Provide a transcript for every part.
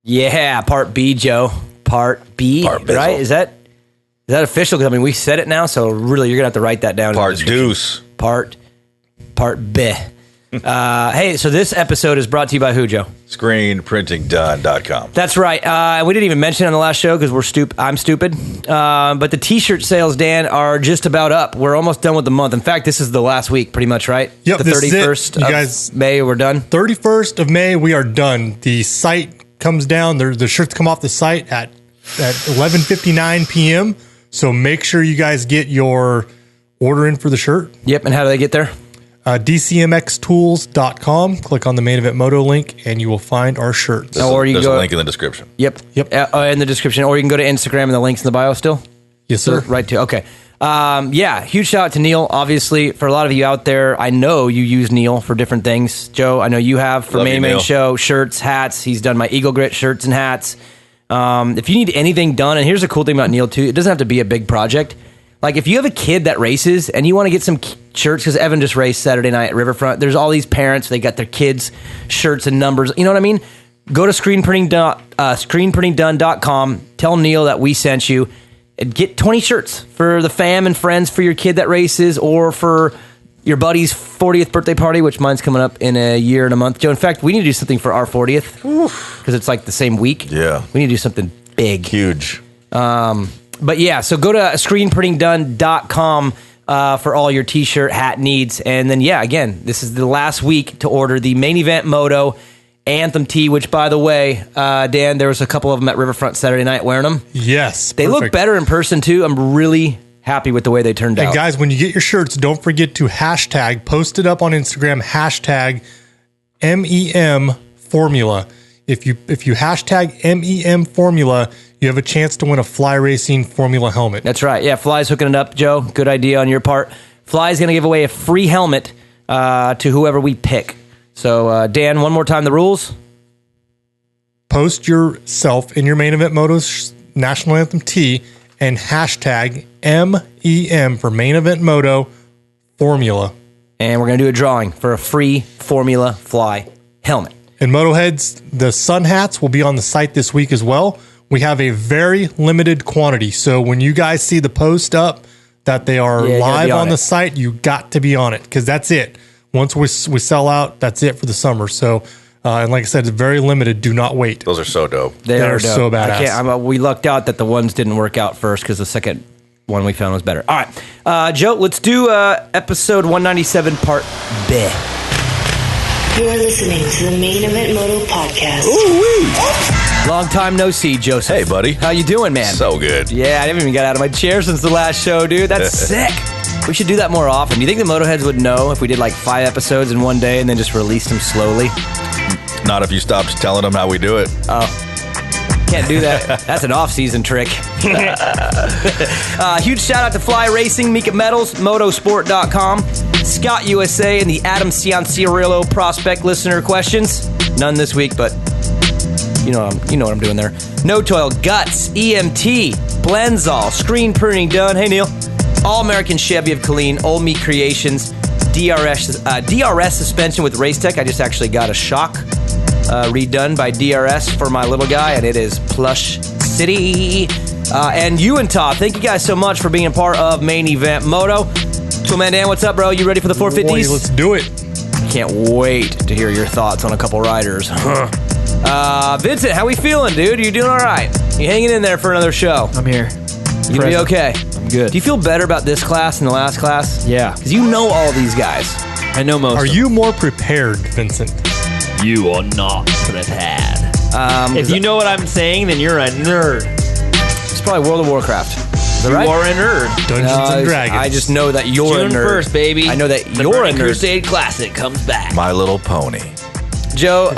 Yeah, Part B, Joe. Part B, right? Is that official? Because, I mean, we said it now, so really you're going to have to write that down. Part Deuce. Part B. Hey, so this episode is brought to you by who, Joe? Screenprintingdone.com. That's right. We didn't even mention it on the last show because I'm stupid. But the T-shirt sales, Dan, are just about up. We're almost done with the month. In fact, this is the last week, pretty much, right? Yep, the 31st of May, we're done. 31st of May, we are done. The site comes down. The shirts come off the site at 11:59 p.m. So make sure you guys get your order in for the shirt. Yep, and how do they get there? DCMXtools.com. Click on the Main Event Moto link, and you will find our shirts. There's a link in the description. Yep. In the description. Or you can go to Instagram, and the link's in the bio still? Yes, sir. Right to. Okay. Huge shout out to Neil, obviously. For a lot of you out there, I know you use Neil for different things. Joe, I know you have for Main Event Show, shirts, hats. He's done my Eagle Grit shirts and hats. If you need anything done, and here's the cool thing about Neil, too, it doesn't have to be a big project. Like, if you have a kid that races and you want to get some shirts, because Evan just raced Saturday night at Riverfront, there's all these parents, they got their kids' shirts and numbers. You know what I mean? Go to screenprintingdone.com, tell Neil that we sent you, and get 20 shirts for the fam and friends for your kid that races or for your buddy's 40th birthday party, which mine's coming up in a year and a month. Joe, in fact, we need to do something for our 40th because it's like the same week. Yeah. We need to do something big. Huge. But yeah, so go to screenprintingdone.com for all your t-shirt, hat needs. And then, yeah, again, this is the last week to order the Main Event Moto Anthem tee, which, by the way, Dan, there was a couple of them at Riverfront Saturday night wearing them. Yes. They look better in person, too. I'm really happy with the way they turned out. And guys, when you get your shirts, don't forget to post it up on Instagram, #MEM Formula. If you hashtag MEM Formula, you have a chance to win a Fly Racing Formula helmet. That's right. Yeah, Fly's hooking it up, Joe. Good idea on your part. Fly's going to give away a free helmet to whoever we pick. So, Dan, one more time, the rules. Post yourself in your Main Event Moto's National Anthem tee and hashtag MEM for Main Event Moto Formula. And we're going to do a drawing for a free Formula Fly helmet. And Motoheads, the sun hats will be on the site this week as well. We have a very limited quantity. So when you guys see the post up that they are live on the site, you got to be on it because that's it. Once we sell out, that's it for the summer. So, and like I said, it's very limited. Do not wait. Those are so dope. They are dope. So badass. We lucked out that the ones didn't work out first because the second one we found was better. All right, Joe, let's do episode 197, part B. You are listening to the Main Event Moto podcast. Ooh-wee. Long time no see, Joseph. Hey, buddy. How you doing, man? So good. Yeah, I haven't even got out of my chair since the last show, dude. That's sick. We should do that more often. Do you think the Motoheads would know if we did like 5 episodes in one day and then just released them slowly? Not if you stopped telling them how we do it. Oh. Can't do that. That's an off-season trick. Huge shout out to Fly Racing, Mika Metals, Motosport.com, Scott USA, and the Adam Cianciarillo prospect listener questions. None this week, but you know what I'm doing there. No Toil, Guts, EMT, Blenzall, Screen Printing Done. Hey, Neil. All American Chevy of Colleen, Old Meat Creations, DRS suspension with Race Tech. I just actually got a shock redone by DRS for my little guy, and it is plush city. And you and Todd, thank you guys so much for being a part of Main Event Moto. So, man, Dan, what's up, bro? You ready for the 450s? Boy, let's do it. Can't wait to hear your thoughts on a couple riders. Vincent, how we feeling, dude? You doing all right? You hanging in there for another show? I'm here. You gonna be okay? I'm good. Do you feel better about this class than the last class? Yeah. Because you know all these guys. I know most. Are you more prepared, Vincent? You are not prepared. If you know what I'm saying, then you're a nerd. It's probably World of Warcraft. Is that You right? are a nerd. Dungeons and Dragons. I just know that you're June a nerd. 1st, baby. I know that The you're a Burning nerd. Crusade Classic comes back. My Little Pony. Joe,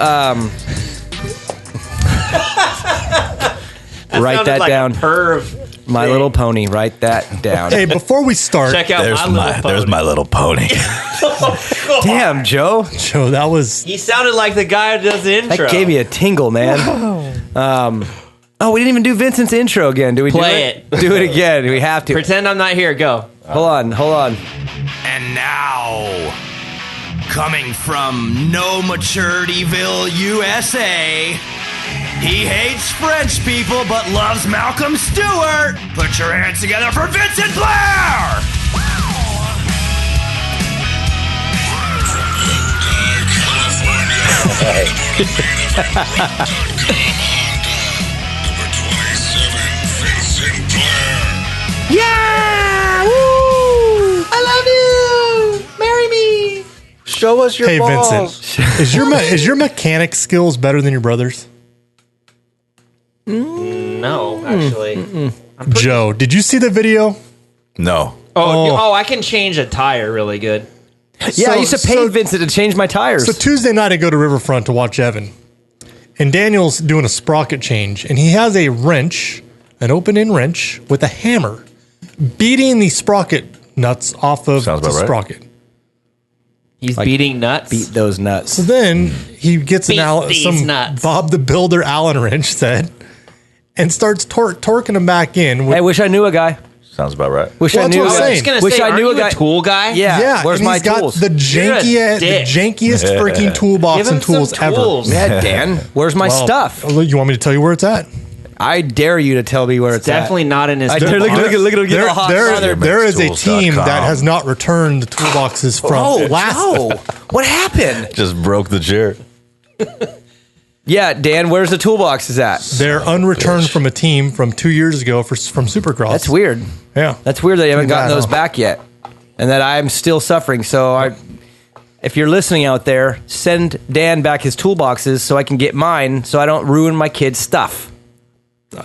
write that like down. My Little Pony. Write that down. Hey, before we start, Check out There's My Little Pony. Damn, Joe. Joe, that was... He sounded like the guy who does the intro. That gave me a tingle, man. Oh, we didn't even do Vincent's intro again. Do we Play do it? Do it again. We have to. Pretend I'm not here. Go. Hold on. And now, coming from No Maturityville, USA, He hates French people but loves Malcolm Stewart. Put your hands together for Vincent Blair. Yeah! Woo! I love you! Marry me! Show us your Hey, balls. Vincent, is your mechanic skills better than your brother's? No, actually. Joe, did you see the video? No. Oh, I can change a tire really good. Yeah, I used to pay Vincent to change my tires. So Tuesday night, I go to Riverfront to watch Evan. And Daniel's doing a sprocket change. And he has a wrench, an open-end wrench, with a hammer, beating the sprocket nuts off of Sounds the about right. sprocket. He's beating nuts. Beat those nuts. So then he gets some nuts. Bob the Builder Allen wrench set and starts torquing them back in. Hey, wish I knew a guy. Sounds about right. Wish Well, I that's knew a what I'm guy. saying. Just gonna Wish say, I knew aren't you a tool guy? Yeah. Where's and my he's got tools? the jankiest freaking toolbox Give him and tools some ever. tools. Yeah, Dan. Where's my Well, stuff? You want me to tell you where it's at? I dare you to tell me where it's Definitely at. not in his I toolbox. dare, look at him get all hot. There is a team Tools.com. that has not returned the toolboxes from Oh, last. Joe. What happened? Just broke the chair. Yeah, Dan, where's the toolboxes at? They're unreturned from a team from 2 years ago from Supercross. That's weird. Yeah. That's weird that you haven't gotten bad, those huh? back yet. And that I'm still suffering. So if you're listening out there, send Dan back his toolboxes so I can get mine so I don't ruin my kids' stuff.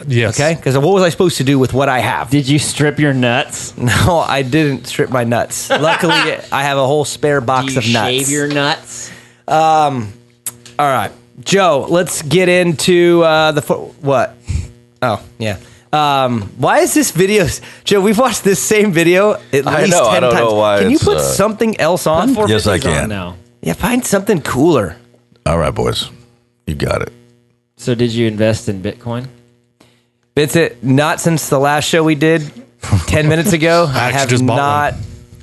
Yes. Okay? Because what was I supposed to do with what I have? Did you strip your nuts? No, I didn't strip my nuts. Luckily, I have a whole spare box Do of you nuts. shave your nuts? All right. Joe, let's get into what? Oh, yeah. Why is this video... Joe, we've watched this same video at least 10 I times. know, I don't know why Can you it's, put something else on? Yes, I 450s can. on now. Yeah, find something cooler. All right, boys. You got it. So did you invest in Bitcoin? Vincent, not since the last show we did 10 minutes ago. I actually have just bought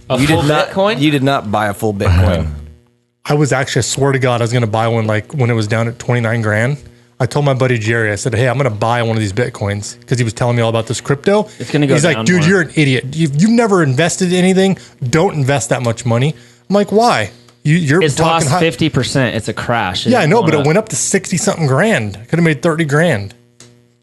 not... A You full did not, Bitcoin? You did not buy a full Bitcoin. I swear to God, I was going to buy one like when it was down at 29 grand. I told my buddy Jerry, I said, hey, I'm going to buy one of these Bitcoins because he was telling me all about this crypto. It's gonna go He's like, down dude, more. you're an idiot. You've never invested in anything. Don't invest that much money. I'm like, why? You're It's talking lost high. 50%. It's a crash. Yeah, I know, but it went up to 60 something grand. Could have made 30 grand.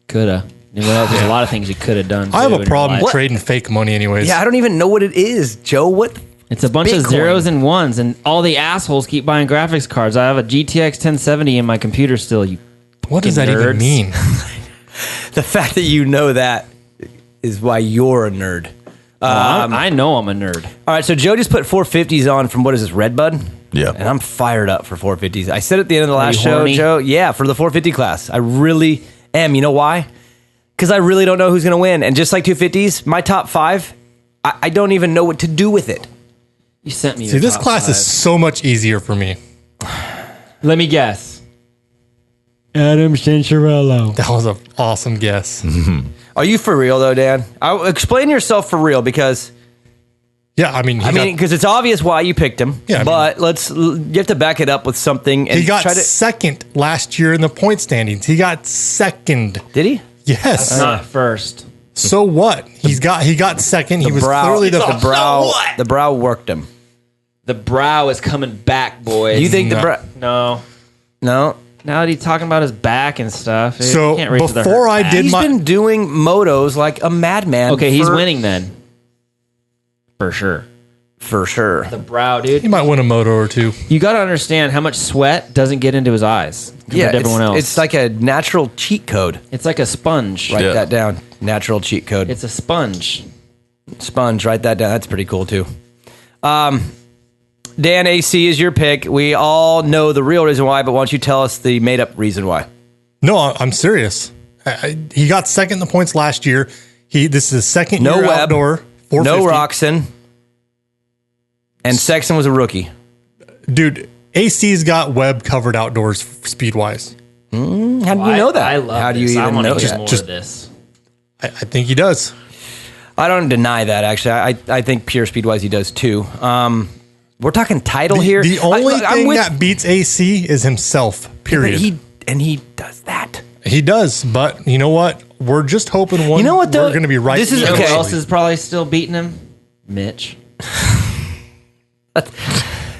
Coulda. Well, there's a lot of things you could have done. I have too a in problem your life. trading fake money anyways. Yeah, I don't even know what it is, Joe. What? It's a bunch of Bitcoin. zeros and ones, and all the assholes keep buying graphics cards. I have a GTX 1070 in my computer still. You What does that fucking even nerds. mean? The fact that you know that is why you're a nerd. I know I'm a nerd. All right, so Joe just put 450s on from what is this, Redbud? Yeah. And I'm fired up for 450s. I said at the end of the Are last you show, horny? Joe, yeah, for the 450 class. I really am. You know why? Because I really don't know who's going to win. And just like 250s, my top five, I don't even know what to do with it. You sent me. See, your this top class five. is so much easier for me. Let me guess. Adam Cincherello. That was an awesome guess. Are you for real, though, Dan? Explain yourself for real, because... Yeah, I mean, because it's obvious why you picked him. Yeah, I but you have to back it up with something. And he got try to, second last year in the point standings. He got second. Did he? Yes. Not first. So what? He got second. He was clearly the brow worked him. The brow is coming back, boys. You think the brow? No. No. Now that he's talking about his back and stuff. So you can't reach to the before hurt I back. did He's my been doing motos like a madman. Okay, he's winning then. For sure. for sure. The brow, dude. he might win a moto or two. You got to understand how much sweat doesn't get into his eyes compared to everyone else. It's like a natural cheat code. It's like a sponge. Write that down. Natural cheat code. It's a sponge. Sponge. Write that down. That's pretty cool too. Dan, AC is your pick. We all know the real reason why, but why don't you tell us the made up reason why? No, I'm serious. He got second in the points last year. This is his second No year Webb, outdoor. 450. No Roxon, and Sexton was a rookie. Dude, AC's got Webb covered outdoors speed wise. How do you know that? I love How do you this. I even want know to hear that? more Just- of this. I think he does. I don't deny that. Actually, I think pure speed wise he does too. We're talking title here. The only I'm thing with- that beats AC is himself. Period. But he does that. He does, but you know what? We're just hoping one. You know what, though? We're going to be right. This is You know okay. who else is probably still beating him? Mitch.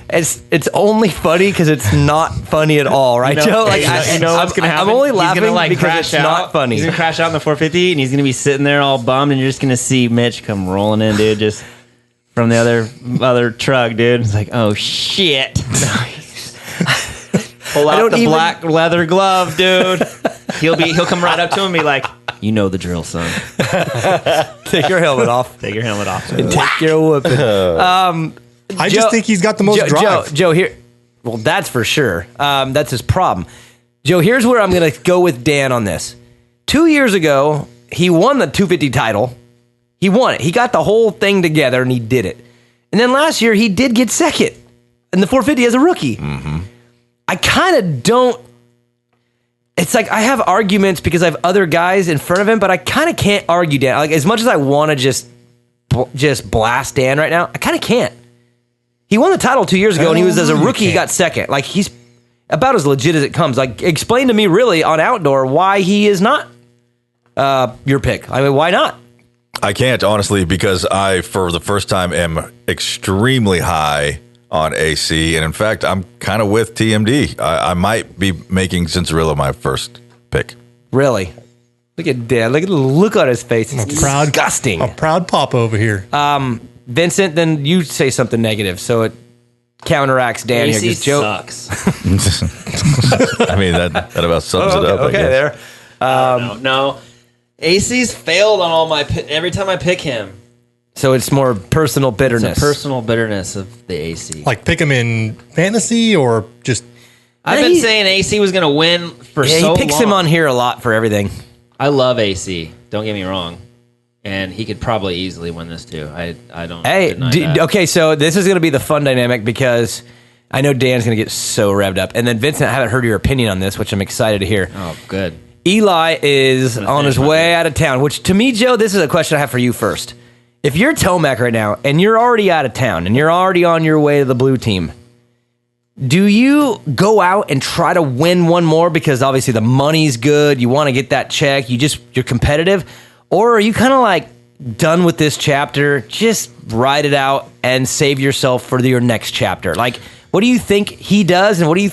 It's only funny because it's not funny at all, right, Joe? Like, you know what's gonna happen? I'm only He's laughing gonna, like, because crash it's out. not funny. He's gonna crash out in the 450, and he's gonna be sitting there all bummed, and you're just gonna see Mitch come rolling in, dude, just from the other truck, dude. It's like, oh shit. Pull out the black leather glove, dude. He'll come right up to him and be like, you know the drill, son. Take your helmet off. Take your helmet off. And take your whooping. I just think he's got the most drive. Joe, here. Well, that's for sure. That's his problem. Joe, here's where I'm going to go with Dan on this. 2 years ago, he won the 250 title. He won it. He got the whole thing together, and he did it. And then last year, he did get second in the 450 as a rookie. Mm-hmm. I kind of don't. It's like I have arguments because I have other guys in front of him, but I kind of can't argue Dan. Like, as much as I want to just blast Dan right now, I kind of can't. He won the title 2 years ago, and he was, as a rookie, he got second. Like, he's about as legit as it comes. Like, explain to me, really, on outdoor, why he is not your pick. I mean, why not? I can't, honestly, because I, for the first time, am extremely high on AC. And, in fact, I'm kind of with TMD. I might be making Cincerillo my first pick. Really? Look at Dan. Look at the look on his face. It's disgusting. A proud pop over here. Vincent, then you say something negative, so it counteracts Dan here. AC Joe sucks. I mean, that about sums it up. I guess. there. No. AC's failed on all my every time I pick him. So it's more personal bitterness. It's a personal bitterness of the AC. Like pick him in fantasy or just. I've been saying AC was going to win for so long. He picks him on here a lot for everything. I love AC. Don't get me wrong. And he could probably easily win this too. I don't. deny that. Okay, so this is going to be the fun dynamic because I know Dan's going to get so revved up. And then Vincent, I haven't heard your opinion on this, which I'm excited to hear. Oh, good. Eli is on his way out of town, which to me, Joe, this is a question I have for you first. If you're Tomac right now and you're already out of town and you're already on your way to the blue team, do you go out and try to win one more because obviously the money's good, you want to get that check, you're competitive? Or are you kind of like done with this chapter, just ride it out and save yourself for your next chapter? Like, what do you think he does, and what do you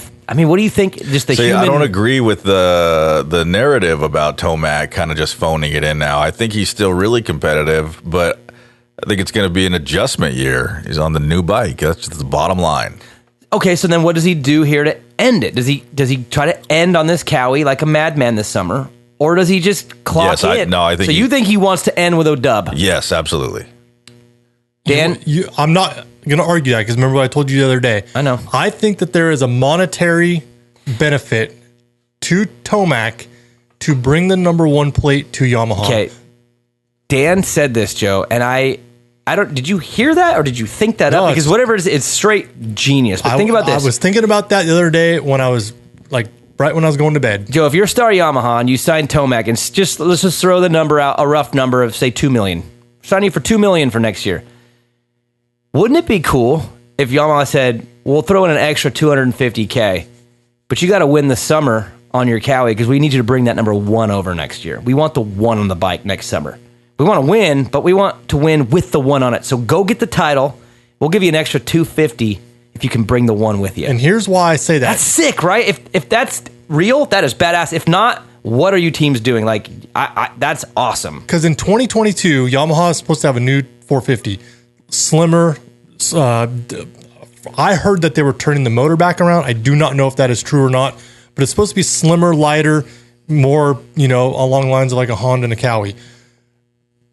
think just the human... I don't agree with the narrative about Tomac kind of just phoning it in now. I think he's still really competitive, but I think it's going to be an adjustment year. He's on the new bike. That's just the bottom line. Okay, so then what does he do here to end it? Does he try to end on this Cowie like a madman this summer? Or does he just clock in? I think. So you think he wants to end with a dub? Yes, absolutely. Dan? I'm not going to argue that because remember what I told you the other day. I know. I think that there is a monetary benefit to Tomac to bring the number one plate to Yamaha. Okay. Dan said this, Joe, and I don't. Did you hear that or did you think that up? Because whatever it is, it's straight genius. But think about this. I was thinking about that the other day when I was like right when I was going to bed. Joe, if you're Star Yamaha and you sign Tomac, and let's just throw the number out, a rough number of say $2 million. Sign you for $2 million for next year. Wouldn't it be cool if Yamaha said, "We'll throw in an extra $250K, but you got to win the summer on your Cowie because we need you to bring that number one over next year. We want the one on the bike next summer. We want to win, but we want to win with the one on it. So go get the title. We'll give you an extra $250 if you can bring the one with you." And here's why I say that. That's sick, right? If that's real, that is badass. If not, what are you teams doing? Like, that's awesome. Because in 2022, Yamaha is supposed to have a new 450, slimmer. I heard that they were turning the motor back around. I do not know if that is true or not, but it's supposed to be slimmer, lighter, more, along the lines of like a Honda and a Cowie.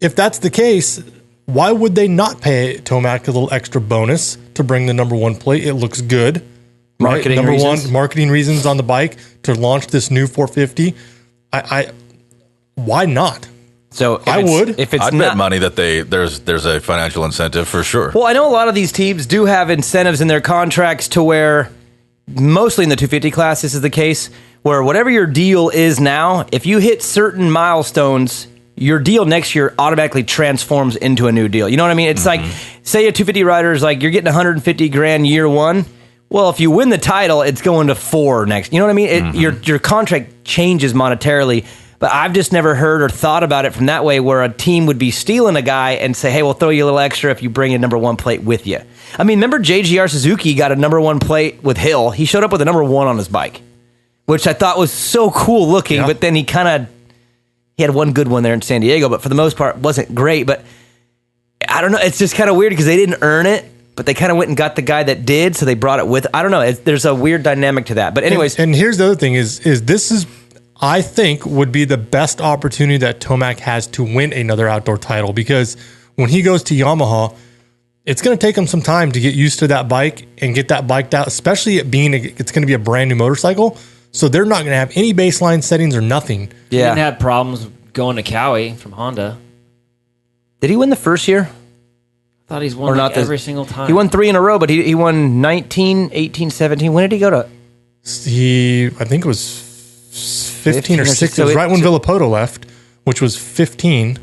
If that's the case, why would they not pay Tomac a little extra bonus to bring the number one plate? It looks good. Right? Marketing reasons on the bike to launch this new 450. Why not? So I would. If it's I'd bet money that there's a financial incentive for sure. Well, I know a lot of these teams do have incentives in their contracts to where, mostly in the 250 class, this is the case, where whatever your deal is now, if you hit certain milestones, your deal next year automatically transforms into a new deal. You know what I mean? It's like, say a 250 rider is like, you're getting $150,000 year one. Well, if you win the title, it's going to 4 next. You know what I mean? Your contract changes monetarily, but I've just never heard or thought about it from that way where a team would be stealing a guy and say, hey, we'll throw you a little extra if you bring a number 1 plate with you. I mean, remember JGR Suzuki got a number 1 plate with Hill. He showed up with a number 1 on his bike, which I thought was so cool looking, but then he had one good one there in San Diego, but for the most part wasn't great. But I don't know. It's just kind of weird because they didn't earn it, but they kind of went and got the guy that did, so they brought it with. I don't know. There's a weird dynamic to that. But anyways. And here's the other thing is this is, I think, would be the best opportunity that Tomac has to win another outdoor title, because when he goes to Yamaha, it's going to take him some time to get used to that bike and get that bike out, especially it's going to be a brand new motorcycle. So they're not going to have any baseline settings or nothing. He didn't have problems going to Cowie from Honda. Did he win the first year? I thought he's won every single time. He won 3 in a row, but he won 19, 18, 17. When did he go to? I think it was 15 or 16. It was right when Villapoto left, which was 15.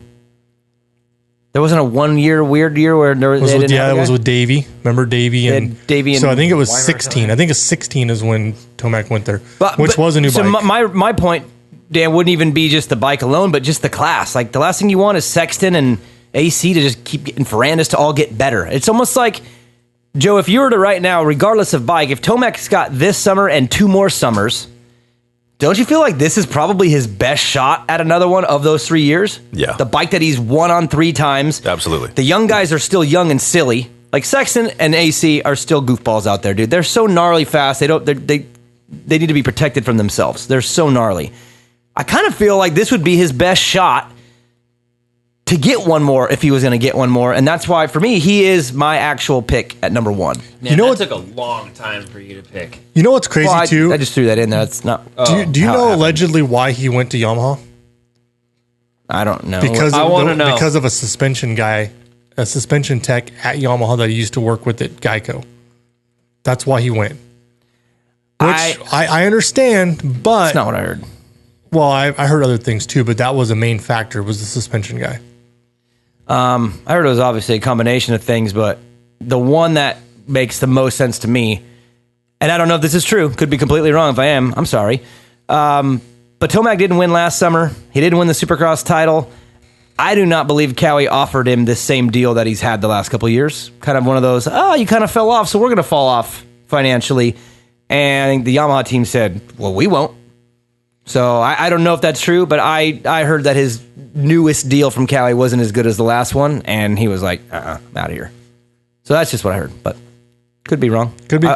There wasn't a 1 year weird year where there was. It was with Davey. Remember Davey and Davey? So I think it was 16. I think it's 16 is when Tomac went there, which was a new bike. So my point, Dan, wouldn't even be just the bike alone, but just the class. Like the last thing you want is Sexton and AC to just keep getting Ferrandis to all get better. It's almost like, Joe, if you were to right now, regardless of bike, if Tomac's got this summer and 2 more summers, don't you feel like this is probably his best shot at another one of those 3 years? Yeah. The bike that he's won on 3 times. Absolutely. The young guys are still young and silly. Like Sexton and AC are still goofballs out there, dude. They're so gnarly fast. They need to be protected from themselves. They're so gnarly. I kind of feel like this would be his best shot to get one more if he was going to get one more. And that's why, for me, he is my actual pick at number 1. Man, it took a long time for you to pick. You know what's crazy, too? I just threw that in there. It's not. Do you know allegedly why he went to Yamaha? I don't know. I want to know. Because of a suspension guy, a suspension tech at Yamaha that he used to work with at Geico. That's why he went. Which I understand, but... That's not what I heard. Well, I heard other things, too, but that was a main factor, was the suspension guy. I heard it was obviously a combination of things, but the one that makes the most sense to me, and I don't know if this is true, could be completely wrong if I am, I'm sorry, but Tomac didn't win last summer. He didn't win the Supercross title. I do not believe Cowie offered him this same deal that he's had the last couple of years. Kind of one of those, you kind of fell off, so we're going to fall off financially. And the Yamaha team said, well, we won't. So I don't know if that's true, but I heard that his newest deal from Cowie wasn't as good as the last one, and he was like, I'm out of here. So that's just what I heard, but could be wrong. Could be.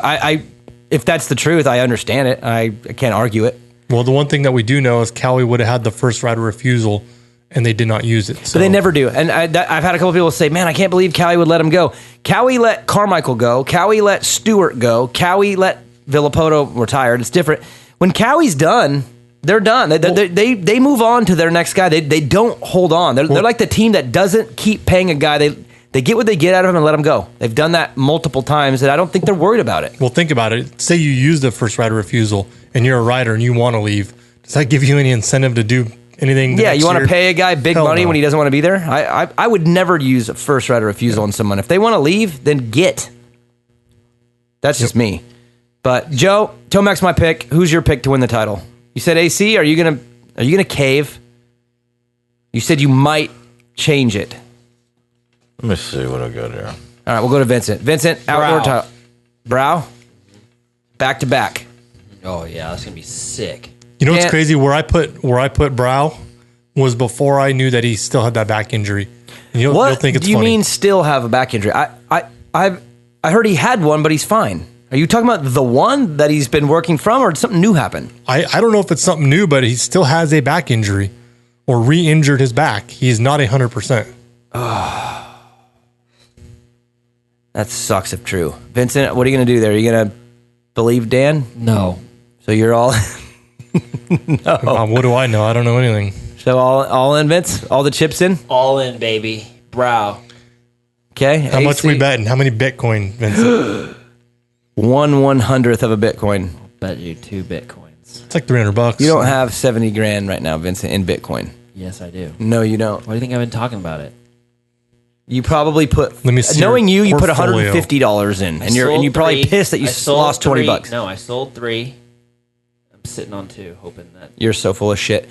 If that's the truth, I understand it. I can't argue it. Well, the one thing that we do know is Cowie would have had the first right of refusal, and they did not use it. So. But they never do. And I've had a couple people say, man, I can't believe Cowie would let him go. Cowie let Carmichael go. Cowie let Stewart go. Cowie let Villapoto retire. It's different. When Cowie's done... They're done. They move on to their next guy. They don't hold on. They're like the team that doesn't keep paying a guy. They get what they get out of him and let him go. They've done that multiple times, and I don't think they're worried about it. Well, think about it. Say you use the first right of refusal, and you're a rider and you want to leave. Does that give you any incentive to do anything? Yeah, you want to pay a guy big money when he doesn't want to be there? I would never use a first right of refusal on someone. If they want to leave, then get. That's just me. But Joe, Tomac's my pick. Who's your pick to win the title? You said AC. Are you gonna cave? You said you might change it. Let me see what I got here. All right, we'll go to Vincent. Vincent, outdoor title. Brow. Back to back. Oh yeah, that's gonna be sick. You know what's crazy? Where I put Brow was before I knew that he still had that back injury. And you'll think it's funny. What do you mean still have a back injury? I heard he had one, but he's fine. Are you talking about the one that he's been working from, or did something new happen? I don't know if it's something new, but he still has a back injury or re-injured his back. He's not 100%. That sucks if true. Vincent, what are you going to do there? Are you going to believe Dan? No. So you're all... No. What do I know? I don't know anything. So all in, Vince? All the chips in? All in, baby. Brow. Okay. How much we betting? How many Bitcoin, Vincent? 1/100th of a Bitcoin. I'll bet you 2 Bitcoins. It's like $300. You don't have 70 grand right now, Vincent, in Bitcoin. Yes, I do. No, you don't. Why do you think I've been talking about it? You probably put. Let me see Knowing your you put portfolio. $150 in, and you're probably pissed that you lost $20. No, I sold 3. I'm sitting on 2, hoping that You're so full of shit.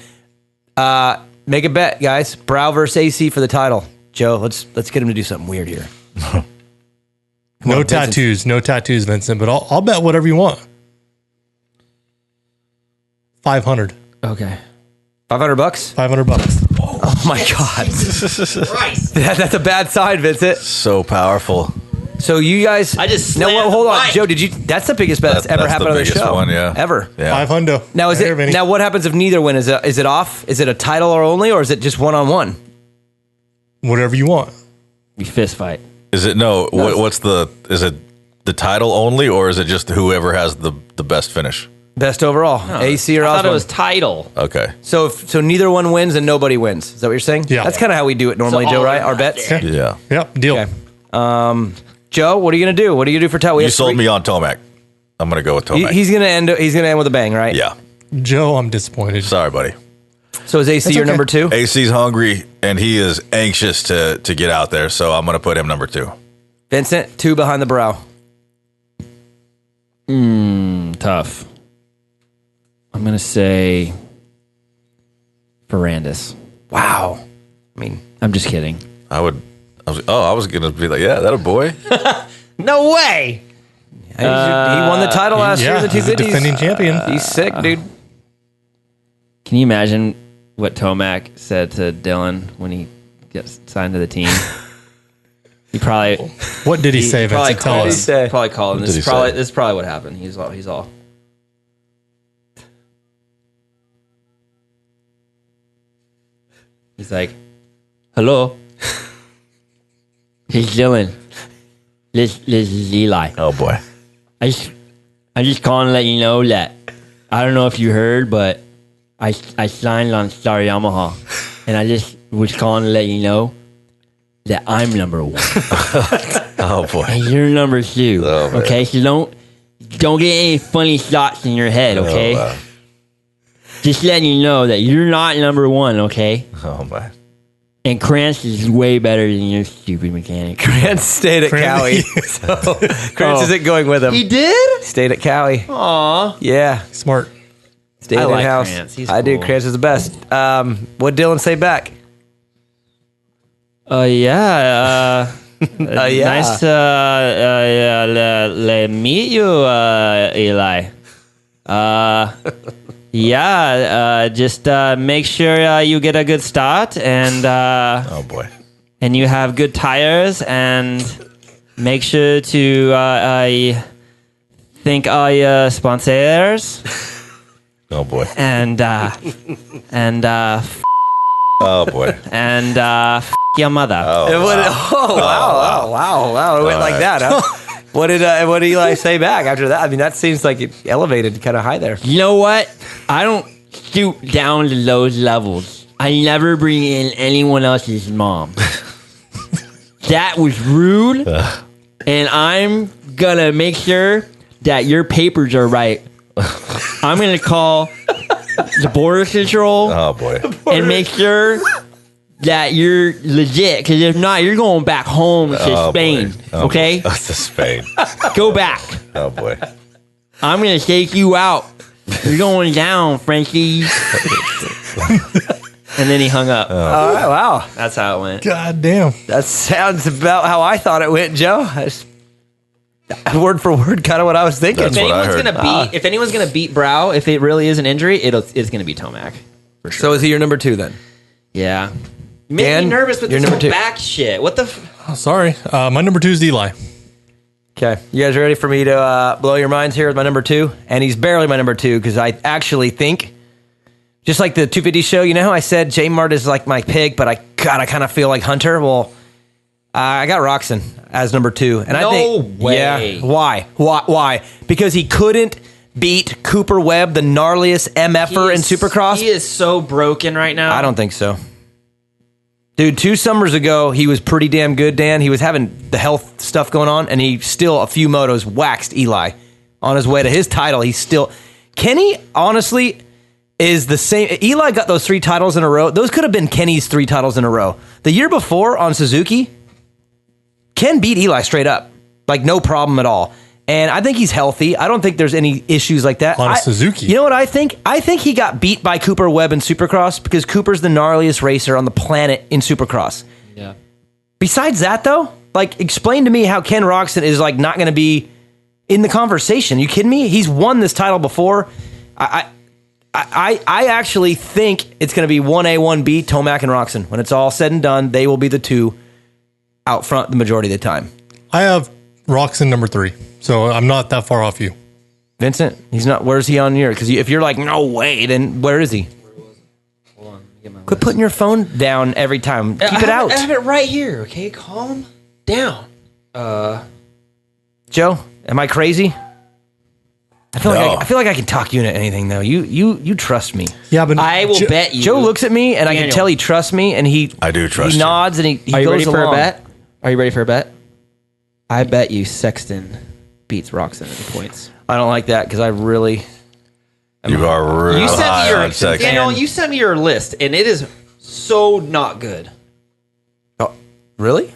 Make a bet, guys. Brow versus AC for the title. Joe, let's get him to do something weird here. No tattoos, Vincent. But I'll bet whatever you want. 500. Okay. $500. $500. Oh my god! Christ. That's a bad sign, Vincent. So powerful. So you guys, I just no. slammed Hold the on, mic. Joe. Did you? That's the biggest bet that's ever That's happened the on the biggest show. one, yeah. Ever. Yeah. 500. Now is There, it? Vinny. Now what happens if neither win? Is it off? Is it a title or only, or is it just 1-on-1? Whatever you want. We fist fight. Is it is it the title only, or is it just whoever has the best finish? Best overall, AC or I thought it Osborne? was title. Okay. So neither one wins and nobody wins. Is that what you're saying? Yeah. That's kind of how we do it normally, So Joe. all Right? in Our right bets. there. Yeah. Yep. Deal. Okay. Joe, what are you gonna do? What are you gonna do for title? You sold me on Tomac. I'm gonna go with Tomac. He's gonna end. He's gonna end with a bang, right? Yeah. Joe, I'm disappointed. Sorry, buddy. So is AC That's your okay. number 2? AC's hungry and he is anxious to get out there, so I'm gonna put him number 2. Vincent, 2 behind the brow. Tough. I'm going to say Ferrandis. Wow. I mean, I'm just kidding. I was gonna be like, yeah, that a boy. No way. he won the title last year. Yeah, The he's a 250s. defending champion. He's sick, dude. Can you imagine what Tomac said to Dylan when he gets signed to the team? He probably What did he say, probably Vincent? Tell called us. him. Probably called him. What This did is he probably say? this is probably what happened. He's all. He's like, hello. He's Dylan. This is Eli. Oh boy. I just calling to let you know that I don't know if you heard, but I signed on Star Yamaha, and I just was calling to let you know that I'm number 1 Oh boy. and you're number 2. Oh, man. Okay, so don't get any funny thoughts in your head. Okay, Oh, just letting you know that you're not number 1. Okay, oh man. and Krantz is way better than your stupid mechanic. Krantz stayed at Cowie. So Krantz isn't going with him. He did? Stayed at Cowie. Aw. Yeah. Smart. Stayed I in like house. Krantz. He's I do. cool. Krantz is the best. What'd Dylan say back? Yeah. Yeah. Nice to meet you, Eli. Just make sure you get a good start and Oh boy. and you have good tires and make sure to thank all your sponsors Oh boy. and Oh boy. your mother. Wow. It went like that, huh? What did Eli say back after that? I mean, that seems like it elevated kind of high there. You know what? I don't stoop down to those levels. I never bring in anyone else's mom. That was rude, and I'm gonna make sure that your papers are right. I'm gonna call the border control Oh boy. and make sure that you're legit. Because if not, you're going back home to Oh, Spain. boy. Oh, Okay, That's to Spain. go back. Oh boy. I'm gonna take you out. You're going down, Frankie. And then he hung up. All right, wow. That's how it went. God damn. That sounds about how I thought it went, Joe. Word for word, kind of what I was thinking. That's what I heard. If anyone's gonna beat Brow, if it really is an injury, it's gonna be Tomac. So is he your number 2 then? Yeah. You make Dan, me nervous with you're this number whole 2. back shit. What the? Oh, sorry. My number 2 is Eli. Okay, you guys ready for me to blow your minds here with my number 2? And he's barely my number 2 because I actually think, just like the 250 show, you know how I said J Mart is like my pick, but I kind of feel like Hunter. Well, I got Roxon as number 2, and I No think, way. yeah, why? Because he couldn't beat Cooper Webb, the gnarliest MFer in Supercross. He is so broken right now. I don't think so. Dude, 2 summers ago, he was pretty damn good, Dan. He was having the health stuff going on, and he still, a few motos, waxed Eli. On his way to his title, he's still... Kenny, honestly, is the same... Eli got those 3 titles in a row. Those could have been Kenny's 3 titles in a row. The year before, on Suzuki, Ken beat Eli straight up, like no problem at all. And I think he's healthy. I don't think there's any issues like that. On a Suzuki. You know what I think? I think he got beat by Cooper Webb in Supercross because Cooper's the gnarliest racer on the planet in Supercross. Yeah. Besides that, though, like, explain to me how Ken Roczen is, like, not going to be in the conversation. You kidding me? He's won this title before. I actually think it's going to be 1A, 1B, Tomac and Roczen. When it's all said and done, they will be the two out front the majority of the time. I have Roczen number 3, so I'm not that far off you. Vincent, he's not. Where's he on your? Because if you're like, no way, then where is he? Hold on. Get my Quit list. putting your phone down every time. Keep it out. I have it right here. Okay, calm down. Joe, am I crazy? I feel like I can talk you into anything though. You trust me. Yeah, but I will bet you. Joe looks at me and I can Daniel. tell he trusts me, and I do trust he you. nods and he Are you goes ready for along. a bet? Are you ready for a bet? I bet you Sexton beats Roczen in the points. I don't like that because I really. You are really You sent high me on your Sexton. Daniel. You sent me your list, and it is so not good. Oh, really?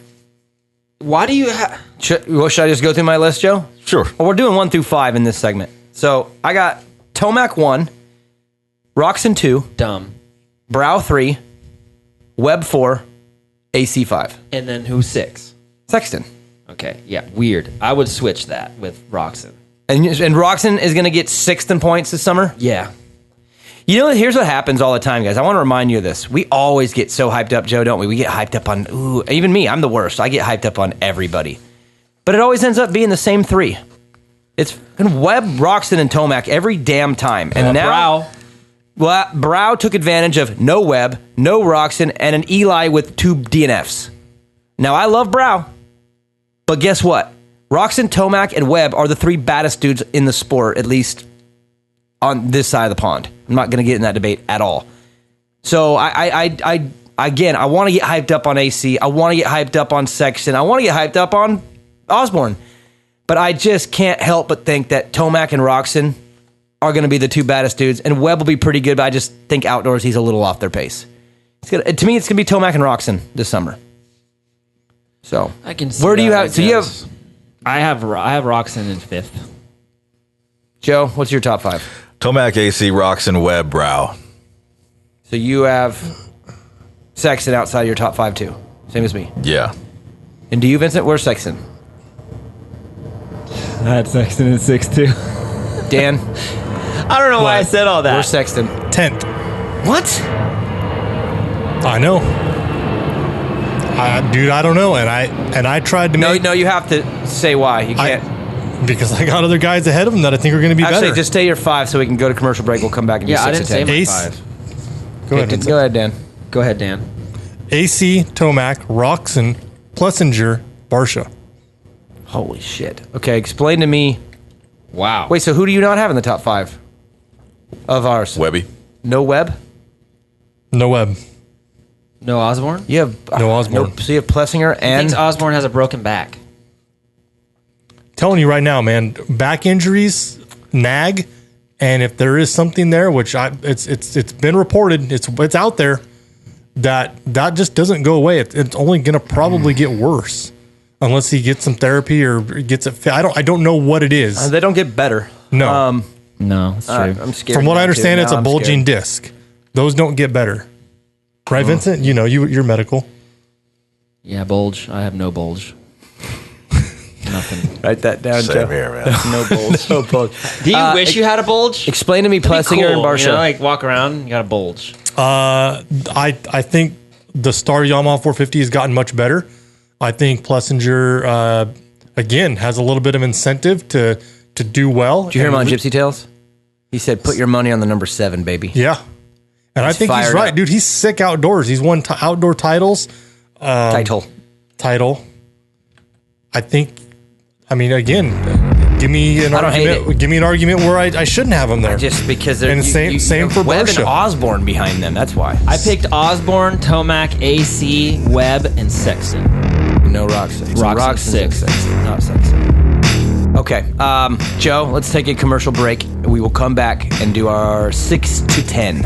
Why do you have? Should I just go through my list, Joe? Sure. Well, we're doing 1 through 5 in this segment. So I got Tomac 1, Roczen 2, Dumb. Brow 3, Webb 4, AC 5. And then who's 6? Sexton. Okay, yeah, weird. I would switch that with Roczen. And Roczen is going to get 6th in points this summer? Yeah. You know, here's what happens all the time, guys. I want to remind you of this. We always get so hyped up, Joe, don't we? We get hyped up on, even me, I'm the worst. I get hyped up on everybody. But it always ends up being the same 3. It's Webb, Roczen, and Tomac every damn time. And now, Brow. well, Brow took advantage of no Webb, no Roczen, and an Eli with 2 DNFs. Now, I love Brow, but guess what? Roczen, Tomac, and Webb are the 3 baddest dudes in the sport, at least on this side of the pond. I'm not going to get in that debate at all. So, again, I want to get hyped up on AC. I want to get hyped up on Sexton. I want to get hyped up on Osborne. But I just can't help but think that Tomac and Roczen are going to be the 2 baddest dudes. And Webb will be pretty good, but I just think outdoors he's a little off their pace. To me, it's going to be Tomac and Roczen this summer. So, I can see where do you that, have? I So you have guess. I have Roczen in 5th. Joe. What's your top 5? Tomac, AC, Roczen, Webb, Brow. So you have Sexton outside your top 5 too, same as me. Yeah. And do you, Vincent? Where's Sexton? I had Sexton in 6th too. Dan, I don't know why I said all that. where's Sexton? 10th. What? I know. Dude, I don't know. And I tried to No, make... no, you have to say why. You can't. Because I got other guys ahead of them that I think are going to be Actually, better. just stay your 5 so we can go to commercial break. We'll come back and do 6 I to didn't 10. say my Ace. 5. Go ahead, Vincent. Go ahead, Dan. Go ahead, Dan. AC, Tomac, Roczen, Plessinger, Barsha. Holy shit. Okay, explain to me. Wow. Wait, so who do you not have in the top 5 of ours? Webby. No Webb? No Webb. No Osborne? You have No Osborne. Nope. So you have Plessinger And and thinks Osborne has a broken back. Telling you right now, man, back injuries nag, and if there is something there, which it's been reported, it's out there, that just doesn't go away. It's only going to probably get worse unless he gets some therapy or gets it. I don't know what it is. they don't get better. No. No, that's true. I'm scared. From what now, I understand, too. it's Now a I'm bulging scared. disc. Those don't get better, right, Vincent? You know, you're medical. Yeah, bulge. I have no bulge. Nothing. Write that down, Same Joe. here, man. No bulge. No bulge. Do you wish you had a bulge? Explain to me That'd be Plessinger and cool, Barsha. you know, like walk around, you got a bulge. I think the Star Yamaha 450 has gotten much better. I think Plessinger again has a little bit of incentive to do well. Did you hear him on Gypsy Tales? He said, "Put your money on the number 7, baby." Yeah, and I think he's fired right, up. dude. He's sick outdoors. He's won outdoor titles. Title. I think. I mean, again, give me an I don't hate argument. Give me an argument where I shouldn't have him there. Just because they're And same for Webb and Barsha. Osborne behind them. That's why. I picked Osborne, Tomac, AC, Webb, and Sexton. No Roczen. Roczen, Sexton, 6. not Sexton. Okay, Joe, let's take a commercial break. We will come back and do our 6 to 10.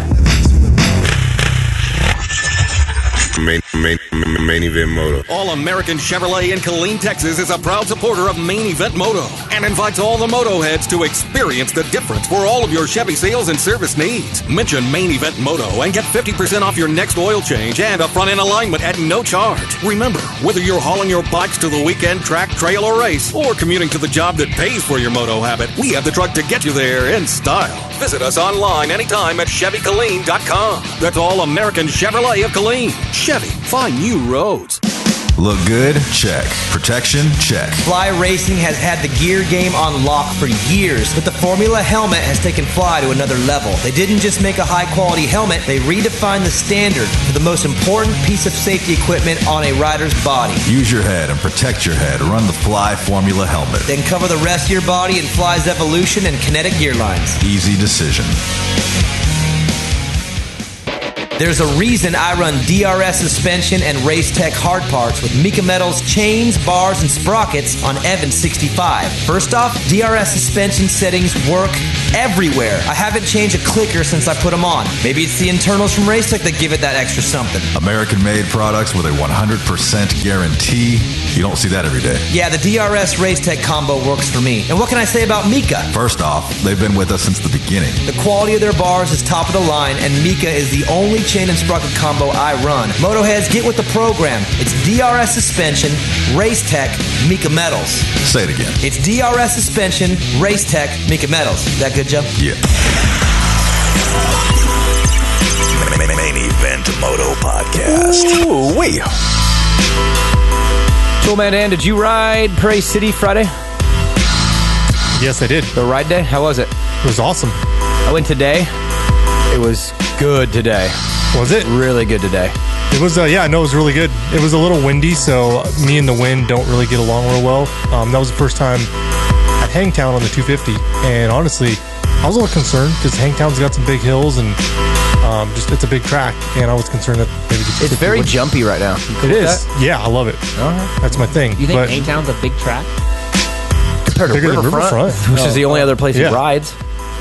Main Event Moto. All-American Chevrolet in Killeen, Texas is a proud supporter of Main Event Moto and invites all the Motoheads to experience the difference for all of your Chevy sales and service needs. Mention Main Event Moto and get 50% off your next oil change and a front-end alignment at no charge. Remember, whether you're hauling your bikes to the weekend track, trail, or race, or commuting to the job that pays for your moto habit, we have the truck to get you there in style. Visit us online anytime at ChevyKilleen.com. That's All-American Chevrolet of Killeen. Chevy, find new roads. Look good? Check. Protection? Check. Fly Racing has had the gear game on lock for years, but the Formula helmet has taken Fly to another level. They didn't just make a high-quality helmet, they redefined the standard for the most important piece of safety equipment on a rider's body. Use your head and protect your head. Run the Fly Formula helmet. Then cover the rest of your body in Fly's Evolution and Kinetic gear lines. Easy decision. There's a reason I run DRS suspension and Racetech hard parts with Mika Metals chains, bars, and sprockets on Evans 65. First off, DRS suspension settings work everywhere. I haven't changed a clicker since I put them on. Maybe it's the internals from Racetech that give it that extra something. American-made products with a 100% guarantee. You don't see that every day. Yeah, the DRS Racetech combo works for me. And what can I say about Mika? First off, they've been with us since the beginning. The quality of their bars is top of the line, and Mika is the only chain and sprocket combo I run. Motoheads, get with the program. It's DRS suspension, Racetech, Mika Metals. Say it again. It's DRS suspension, Racetech, Mika Metals. Is that good, Joe? Yeah. Main Event Moto Podcast. Ooh, wait. Cool, man. Dan, did you ride Prairie City Friday? Yes, I did. The ride day? How was it? It was awesome. I went today. It was good today. Was it? Really good today. It was, yeah, no, it was really good. It was a little windy, so me and the wind don't really get along real well. That was the first time at Hangtown on the 250, and honestly, I was a little concerned because Hangtown's got some big hills and just it's a big track, and I was concerned that maybe it's very jumpy right now. It is. Yeah, I love it. That's my thing. You think Hangtown's a big track? Compared to Riverfront, which is the only other place it rides.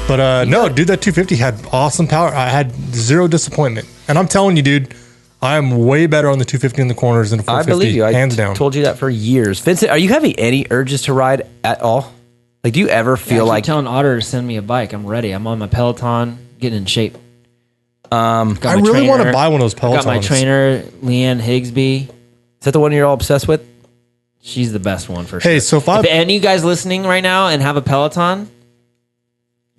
But no, dude, that 250 had awesome power. I had zero disappointment. And I'm telling you, dude, I am way better on the 250 in the corners than the 450. I believe you. Hands down. Told you that for years. Vincent, are you having any urges to ride at all? Like, do you ever feel like... I'm telling Otter to send me a bike. I'm ready. I'm on my Peloton, getting in shape. I really want to buy one of those Pelotons. Got my trainer, Leanne Higsby. Is that the one you're all obsessed with? She's the best one for sure. Hey, so if any of you guys listening right now and have a Peloton...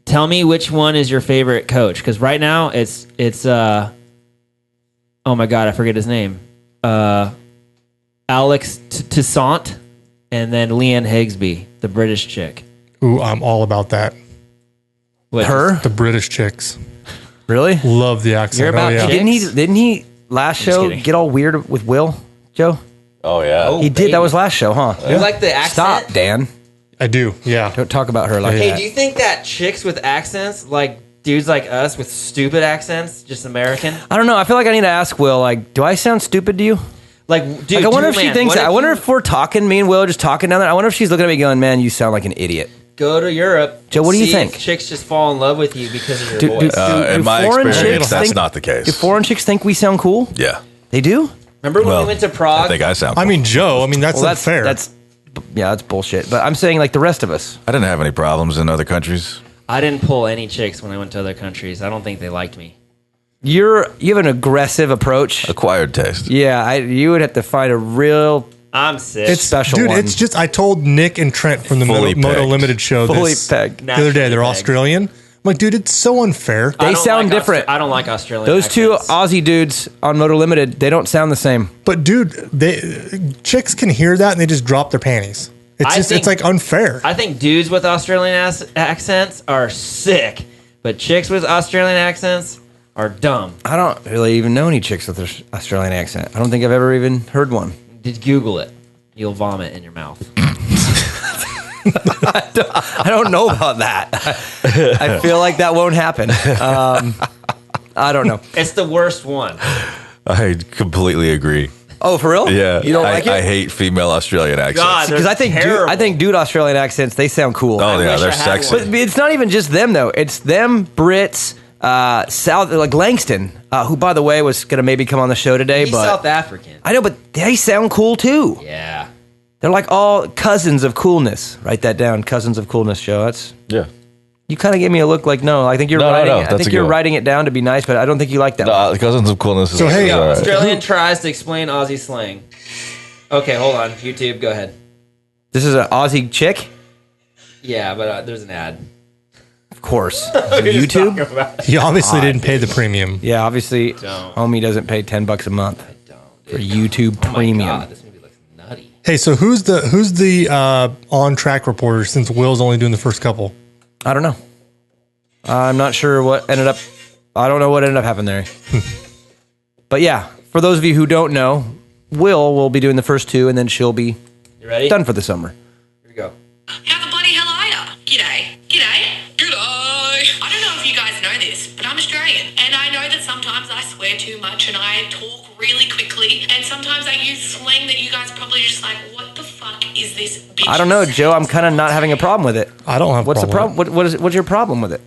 Tell me which one is your favorite coach, because right now it's oh my god, I forget his name, Alex Toussaint, and then Leanne Higsby, the British chick. Ooh, I'm all about that. The British chicks. Really? Love the accent. You're about chicks? Didn't he last show get all weird with Will, Joe? Oh yeah, he did. That was last show, huh? You like the accent? Stop, Dan. I do, yeah. Don't talk about her like that. Hey, do you think that chicks with accents, like dudes like us with stupid accents, just American? I don't know. I feel like I need to ask Will, like, do I sound stupid to you? Like, dude, I wonder if she thinks that. I wonder if we're talking, me and Will are just talking down there. I wonder if she's looking at me going, man, you sound like an idiot. Go to Europe. Joe, what do you see think? If chicks just fall in love with you because of your voice. In my experience, that's not the case. Do foreign chicks think we sound cool? Yeah. They do? Remember when we went to Prague? I think I sound cool. I mean, Joe, that's unfair. That's bullshit. But I'm saying, like, the rest of us. I didn't have any problems in other countries. I didn't pull any chicks when I went to other countries. I don't think they liked me. You have an aggressive approach. Acquired taste. Yeah, you would have to find a real... I'm sick. It's special dude, one. It's just, I told Nick and Trent from the Moto Limited show the other day, they're Australian. I'm like, dude, it's so unfair. They sound different. I don't like Australian Those accents. two Aussie dudes on Moto Limited, they don't sound the same. But dude, chicks can hear that and they just drop their panties. It's like unfair. I think dudes with Australian accents are sick, but chicks with Australian accents are dumb. I don't really even know any chicks with an Australian accent. I don't think I've ever even heard one. Just Google it. You'll vomit in your mouth. I don't know about that. I feel like that won't happen. I don't know. It's the worst one. I completely agree. Oh, for real? Yeah. You don't like it? I hate female Australian accents. God, because I think dude Australian accents, they sound cool. Oh, yeah, they're sexy. But it's not even just them, though. It's them, Brits, South, like Langston, who, by the way, was going to maybe come on the show today. He's but South African. I know, but they sound cool too. Yeah. They're like all cousins of coolness. Write that down, cousins of coolness show. That's You kind of gave me a look like no. I think you're writing. I think you're writing it down to be nice, but I don't think you like that. No, cousins of coolness. So hey, Australian tries to explain Aussie slang. Okay, hold on. YouTube, go ahead. This is an Aussie chick. Yeah, but there's an ad. Of course. YouTube? You obviously didn't pay the premium. Yeah, obviously, homie doesn't pay $10 a month for YouTube Premium. God, this movie looks nutty. Hey, so who's the on-track reporter since Will's only doing the first couple? I don't know. I'm not sure what ended up. I don't know what ended up happening there. But yeah, for those of you who don't know, will be doing the first two, and then she'll be done for the summer. Here we go. How the bloody hell are ya? G'day. I don't know if you guys know this, but I'm Australian. And I know that sometimes I swear too much and I talk really quickly. And sometimes I use slang that you guys probably just like, what the fuck is this bitch? I don't know, Joe. I'm kind of not having a problem with it. I don't have What's the problem? What's your problem with it?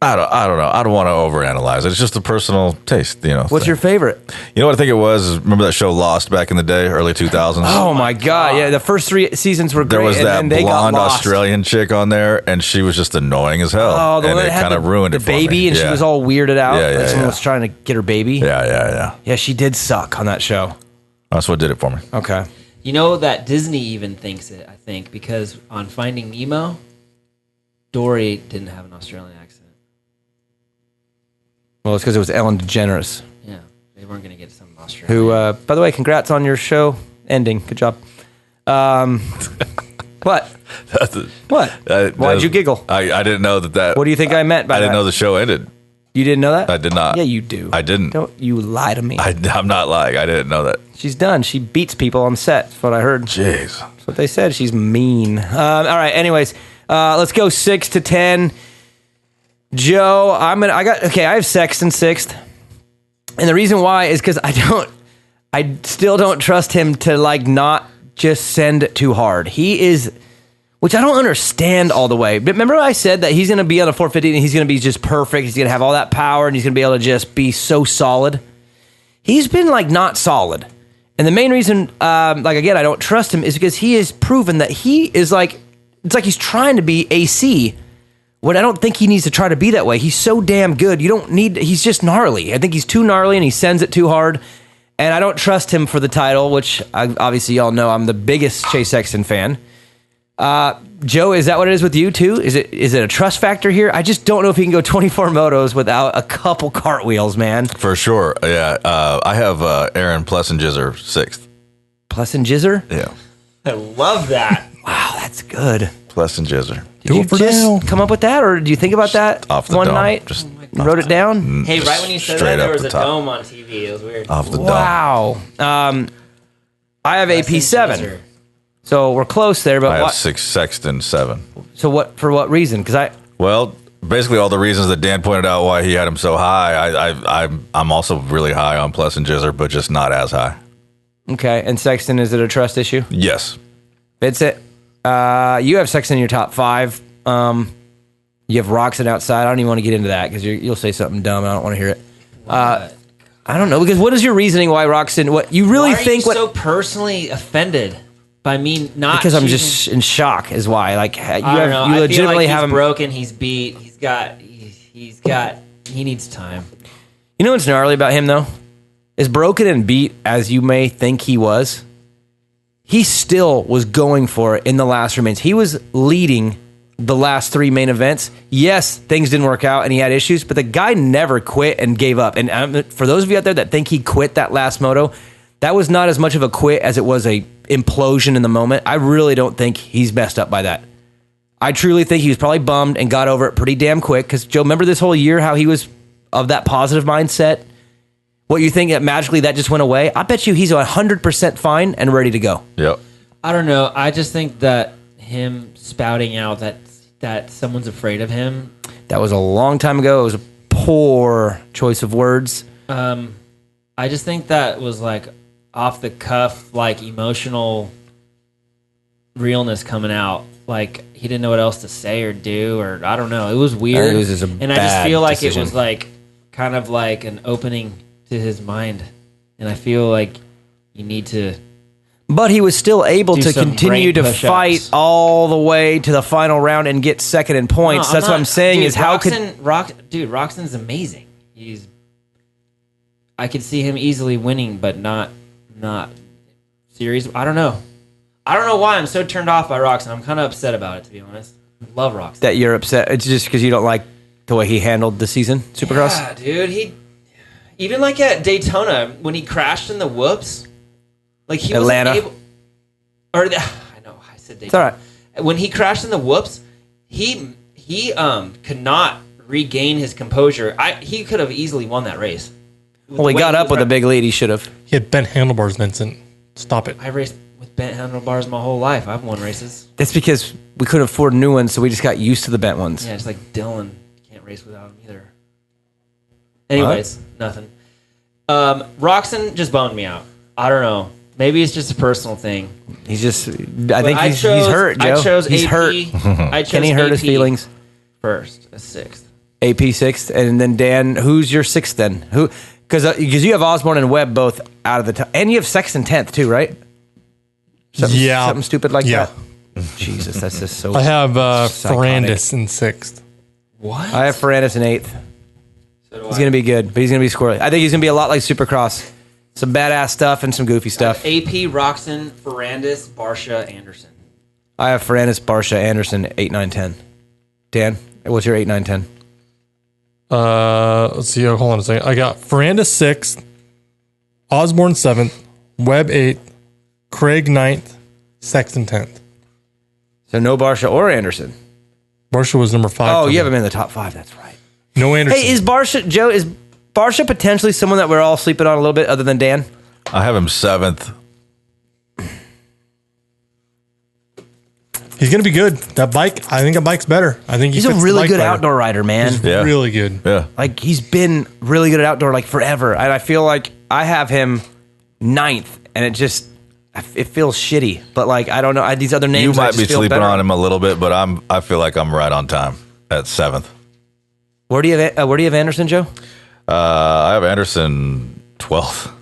I don't know. I don't want to overanalyze it. It's just a personal taste, What's your favorite? You know what I think it was? Remember that show Lost back in the day, early 2000s? Oh my God! Yeah, the first 3 seasons were great. There was and that then they blonde got lost. Australian chick on there, and she was just annoying as hell. Oh, the and one it that had kind of ruined the it for baby, me. and she was all weirded out. Yeah, like someone was trying to get her baby. Yeah. Yeah, she did suck on that show. That's what did it for me. Okay. You know that Disney even thinks it, I think, because on Finding Nemo, Dory didn't have an Australian accent. Well, it's because it was Ellen DeGeneres. Yeah, they weren't going to get some Australian. Who, by the way, congrats on your show ending. Good job. What? What? Why'd you giggle? I didn't know that. What do you think I meant by that? I didn't know the show ended. You didn't know that? I did not. Yeah, you do. I didn't. Don't you lie to me. I'm not lying. I didn't know that. She's done. She beats people on set. That's what I heard. Jeez. That's what they said. She's mean. All right. Anyways, let's go 6 to 10. Joe, I have Sexton 6th. And the reason why is because I still don't trust him to not just send too hard. He is, which I don't understand all the way. But remember I said that he's going to be on a 450 and he's going to be just perfect. He's going to have all that power and he's going to be able to just be so solid. He's been not solid. And the main reason, again, I don't trust him is because he has proven that he is it's like he's trying to be AC. What I don't think he needs to try to be that way. He's so damn good. He's just gnarly. I think he's too gnarly and he sends it too hard. And I don't trust him for the title, which obviously y'all know I'm the biggest Chase Sexton fan. Joe, is that what it is with you too? Is it a trust factor here? I just don't know if he can go 24 motos without a couple cartwheels, man. For sure. Yeah. I have Aaron Plessinger 6th. Plessinger? Yeah. I love that. Wow, that's good. Plessinger. Did you just come up with that, or did you think about that off the one dome. night? Just wrote it down? Hey, right when you said Straight that, there up was the a top. dome on TV. It was weird. Off the dome. Wow. I have AP7. So we're close there, but I have what? 6 Sexton 7. So for what reason? Because Well, basically all the reasons that Dan pointed out why he had him so high. I'm also really high on Plessinger, but just not as high. Okay, and Sexton, is it a trust issue? Yes. Vincent, you have Sexton in your top 5. You have Roxon outside. I don't even want to get into that because you'll say something dumb. I don't want to hear it. I don't know, because what is your reasoning why Roxon? What you really think? Why are you so personally offended by me not? Because I'm choosing- just in shock. Is why I don't know. you legitimately have him broken. He's beat. He needs time. You know what's gnarly about him though? As broken and beat as you may think he was, he still was going for it in the last remains. He was leading the last 3 main events. Yes, things didn't work out and he had issues, but the guy never quit and gave up. And for those of you out there that think he quit that last moto, that was not as much of a quit as it was a implosion in the moment. I really don't think he's messed up by that. I truly think he was probably bummed and got over it pretty damn quick. Because, Joe, remember this whole year how he was of that positive mindset? What you think that magically that just went away? I bet you he's 100% fine and ready to go. Yep. I don't know. I just think that him spouting out that someone's afraid of him. That was a long time ago. It was a poor choice of words. I just think that was off the cuff, emotional realness coming out. like he didn't know what else to say or do, or I don't know. It was weird. It was just and I just feel like decision. it was like kind of like an opening to his mind, and I feel like you need to. But he was still able Do to some continue to brain push-ups. fight all the way to the final round and get second in points. No, That's what I'm saying. Dude, is how Roxon's amazing. I could see him easily winning, but not series. I don't know why I'm so turned off by Roxon. I'm kind of upset about it, to be honest. I love Roxon. that you're upset? It's just because you don't like the way he handled the season, Supercross? Yeah, dude. He even like at Daytona when he crashed in the whoops, like he Atlanta. wasn't able. I know I said Daytona. It's all right. When he crashed in the whoops, he could not regain his composure. He could have easily won that race. Well, he got up with a big lead. He should have. He had bent handlebars, Vincent. Stop it. I raced with bent handlebars my whole life. I've won races. That's because we couldn't afford new ones, so we just got used to the bent ones. Yeah, just like Dylan. Can't race without him either. Anyways, nothing. Roxon just bummed me out. I don't know. Maybe it's just a personal thing. He's just. I think he's hurt, Joe. I chose he's AP. hurt. I chose Can he hurt his AP feelings? first, a sixth. AP sixth, and then Dan. Who's your sixth then? Who? Because you have Osborne and Webb both out of the top, and you have Sexton 10th too, right? Something stupid like that. Jesus, that's just so. I have psychotic. Ferrandis in 6th. What? I have Ferrandis in 8th. So He's going to be good, but he's going to be squirrely. I think he's going to be a lot like Supercross. Some badass stuff and some goofy stuff. AP, Roxon, Ferrandis, Barsha, Anderson. I have Ferrandis, Barsha, Anderson, 8, 9, 10. Dan, what's your 8, 9, 10? Let's see. Hold on a second. I got Ferrandis 6th, Osborne 7th, Webb 8th, Craig 9th, Sexton 10th. So no Barsha or Anderson. Barsha was number 5. Oh, you have him in the top 5. That's right. No Anderson. Hey, is Barsha potentially someone that we're all sleeping on a little bit other than Dan? I have him 7th. He's going to be good. That bike, I think a bike's better. I think he's a really good outdoor rider, man. He's really good. Yeah. Like, he's been really good at outdoor, like, forever. And I feel like I have him 9th, and it feels shitty. But, like, I don't know. These other names, You might I just be feel sleeping better on him a little bit, but I feel like I'm right on time at 7th. Where do you have Anderson, Joe? I have Anderson 12th.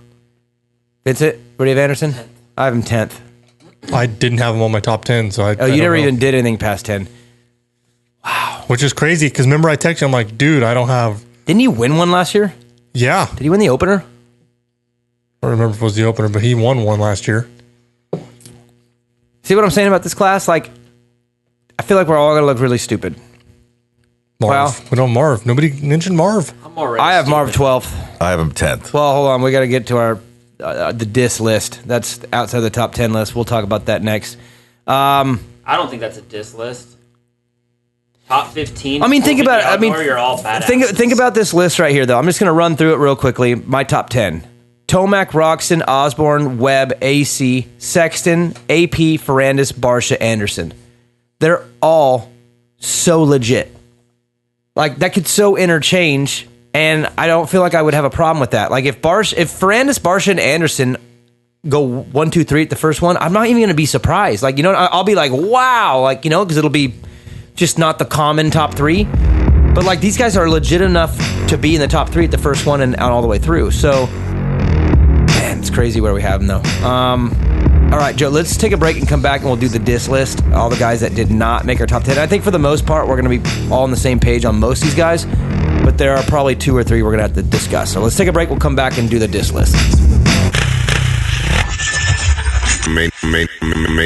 Vincent, where do you have Anderson? 10th. I have him 10th. I didn't have him on my top 10, so I you never even did anything past 10. Wow. Which is crazy, because remember I texted you, I'm like, dude, I don't have... Didn't he win one last year? Yeah. Did he win the opener? I don't remember if it was the opener, but he won one last year. See what I'm saying about this class? Like, I feel like we're all going to look really stupid. Marv. Well, we don't Marv. Nobody mentioned Marv. I have Marv 12th. I have him 10th. Well, hold on. We got to get to our the diss list. That's outside the top 10 list. We'll talk about that next. I don't think that's a diss list. Top 15. I mean, think about it. I mean, you're all badass. think about this list right here, though. I'm just going to run through it real quickly. My top 10. Tomac, Roxon, Osborne, Webb, AC, Sexton, AP, Ferrandis, Barsha, Anderson. They're all so legit. Like, that could so interchange, and I don't feel like I would have a problem with that. Like, if Ferrandis, Barsha, and Anderson go 1, 2, 3 at the first one, I'm not even going to be surprised. Like, I'll be like, wow, like, because it'll be just not the common top 3. But, like, these guys are legit enough to be in the top 3 at the first one and all the way through. So, man, it's crazy where we have them, though. All right, Joe, let's take a break and come back, and we'll do the diss list. All the guys that did not make our top 10. I think for the most part, we're going to be all on the same page on most of these guys, but there are probably 2 or 3 we're going to have to discuss. So let's take a break. We'll come back and do the diss list. Main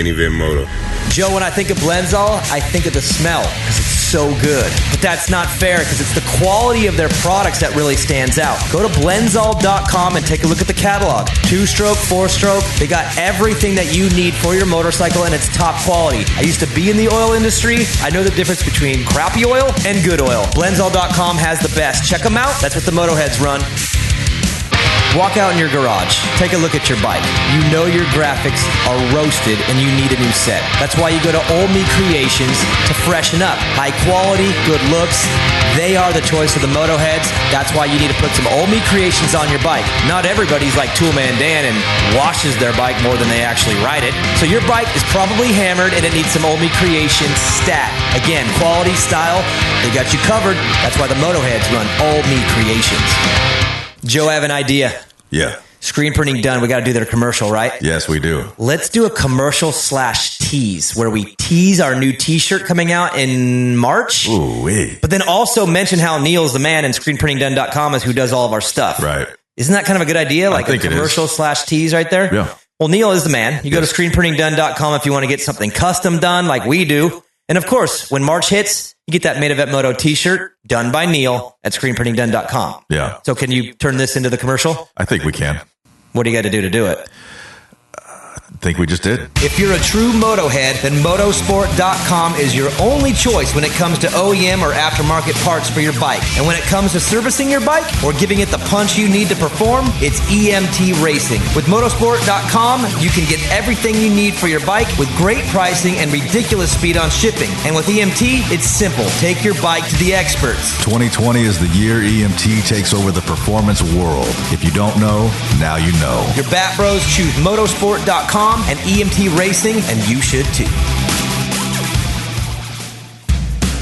event moto. Joe, when I think of Blenzall, I think of the smell because it's so good. But that's not fair because it's the quality of their products that really stands out. Go to Blenzall.com and take a look at the catalog. 2-stroke, 4-stroke, they got everything that you need for your motorcycle, and it's top quality. I used to be in the oil industry. I know the difference between crappy oil and good oil. Blenzall.com has the best. Check them out. That's what the Motoheads run. Walk out in your garage. Take a look at your bike. You know your graphics are roasted and you need a new set. That's why you go to Old Me Creations to freshen up. High quality, good looks. They are the choice of the Motoheads. That's why you need to put some Old Me Creations on your bike. Not everybody's like Toolman Dan and washes their bike more than they actually ride it. So your bike is probably hammered and it needs some Old Me Creations stat. Again, quality, style, they got you covered. That's why the Motoheads run Old Me Creations. Joe, I have an idea. Yeah. Screen printing done. We got to do their commercial, right? Yes, we do. Let's do a commercial/tease where we tease our new T-shirt coming out in March. Ooh-wee. But then also mention how Neil's the man and screenprintingdone.com is who does all of our stuff. Right. Isn't that kind of a good idea? Like a commercial/tease right there? Yeah. Well, Neil is the man. You go to screenprintingdone.com if you want to get something custom done like we do. And of course, when March hits, you get that Main Event Moto T-shirt done by Neil at screenprintingdone.com. Yeah. So can you turn this into the commercial? I think we can. What do you got to do it? I think we just did. If you're a true Motohead, then motosport.com is your only choice when it comes to OEM or aftermarket parts for your bike. And when it comes to servicing your bike or giving it the punch you need to perform, it's EMT Racing. With motosport.com, you can get everything you need for your bike with great pricing and ridiculous speed on shipping. And with EMT, it's simple. Take your bike to the experts. 2020 is the year EMT takes over the performance world. If you don't know, now you know. Your Bat Bros choose motosport.com and EMT Racing, and you should too.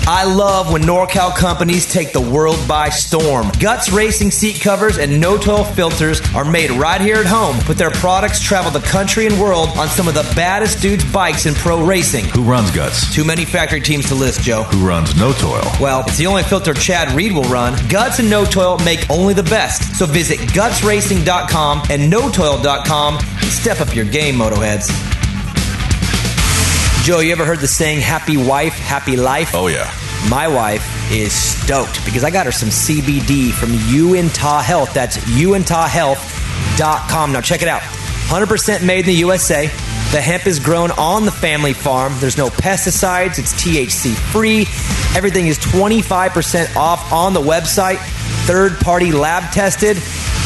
I love when NorCal companies take the world by storm. Guts Racing seat covers and no-toil filters are made right here at home, but their products travel the country and world on some of the baddest dudes' bikes in pro racing. Who runs Guts? Too many factory teams to list, Joe. Who runs No Toil? Well, it's the only filter Chad Reed will run. Guts and No Toil make only the best. So visit gutsracing.com and notoil.com and step up your game, Motoheads. Joe, you ever heard the saying, happy wife, happy life? Oh, yeah. My wife is stoked because I got her some CBD from Utah Health. That's utahhealth.com. Now check it out. 100% made in the USA. The hemp is grown on the family farm. There's no pesticides. It's THC free. Everything is 25% off on the website. Third-party lab tested.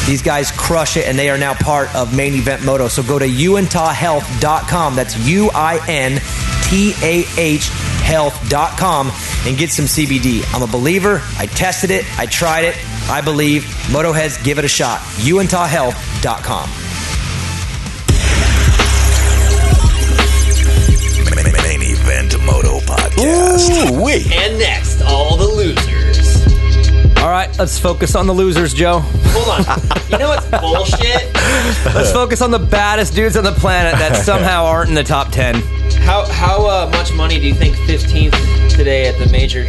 These guys crush it, and they are now part of Main Event Moto. So go to utahhealth.com. That's UINTAH health.com and get some CBD. I'm a believer. I tested it. I tried it. I believe. Motoheads, give it a shot. utahhealth.com. Main Event Moto Podcast. Ooh, wait. And next, all the losers. All right, let's focus on the losers, Joe. Hold on. You know what's bullshit? Let's focus on the baddest dudes on the planet that somehow aren't in the top 10. How much money do you think 15th today at the major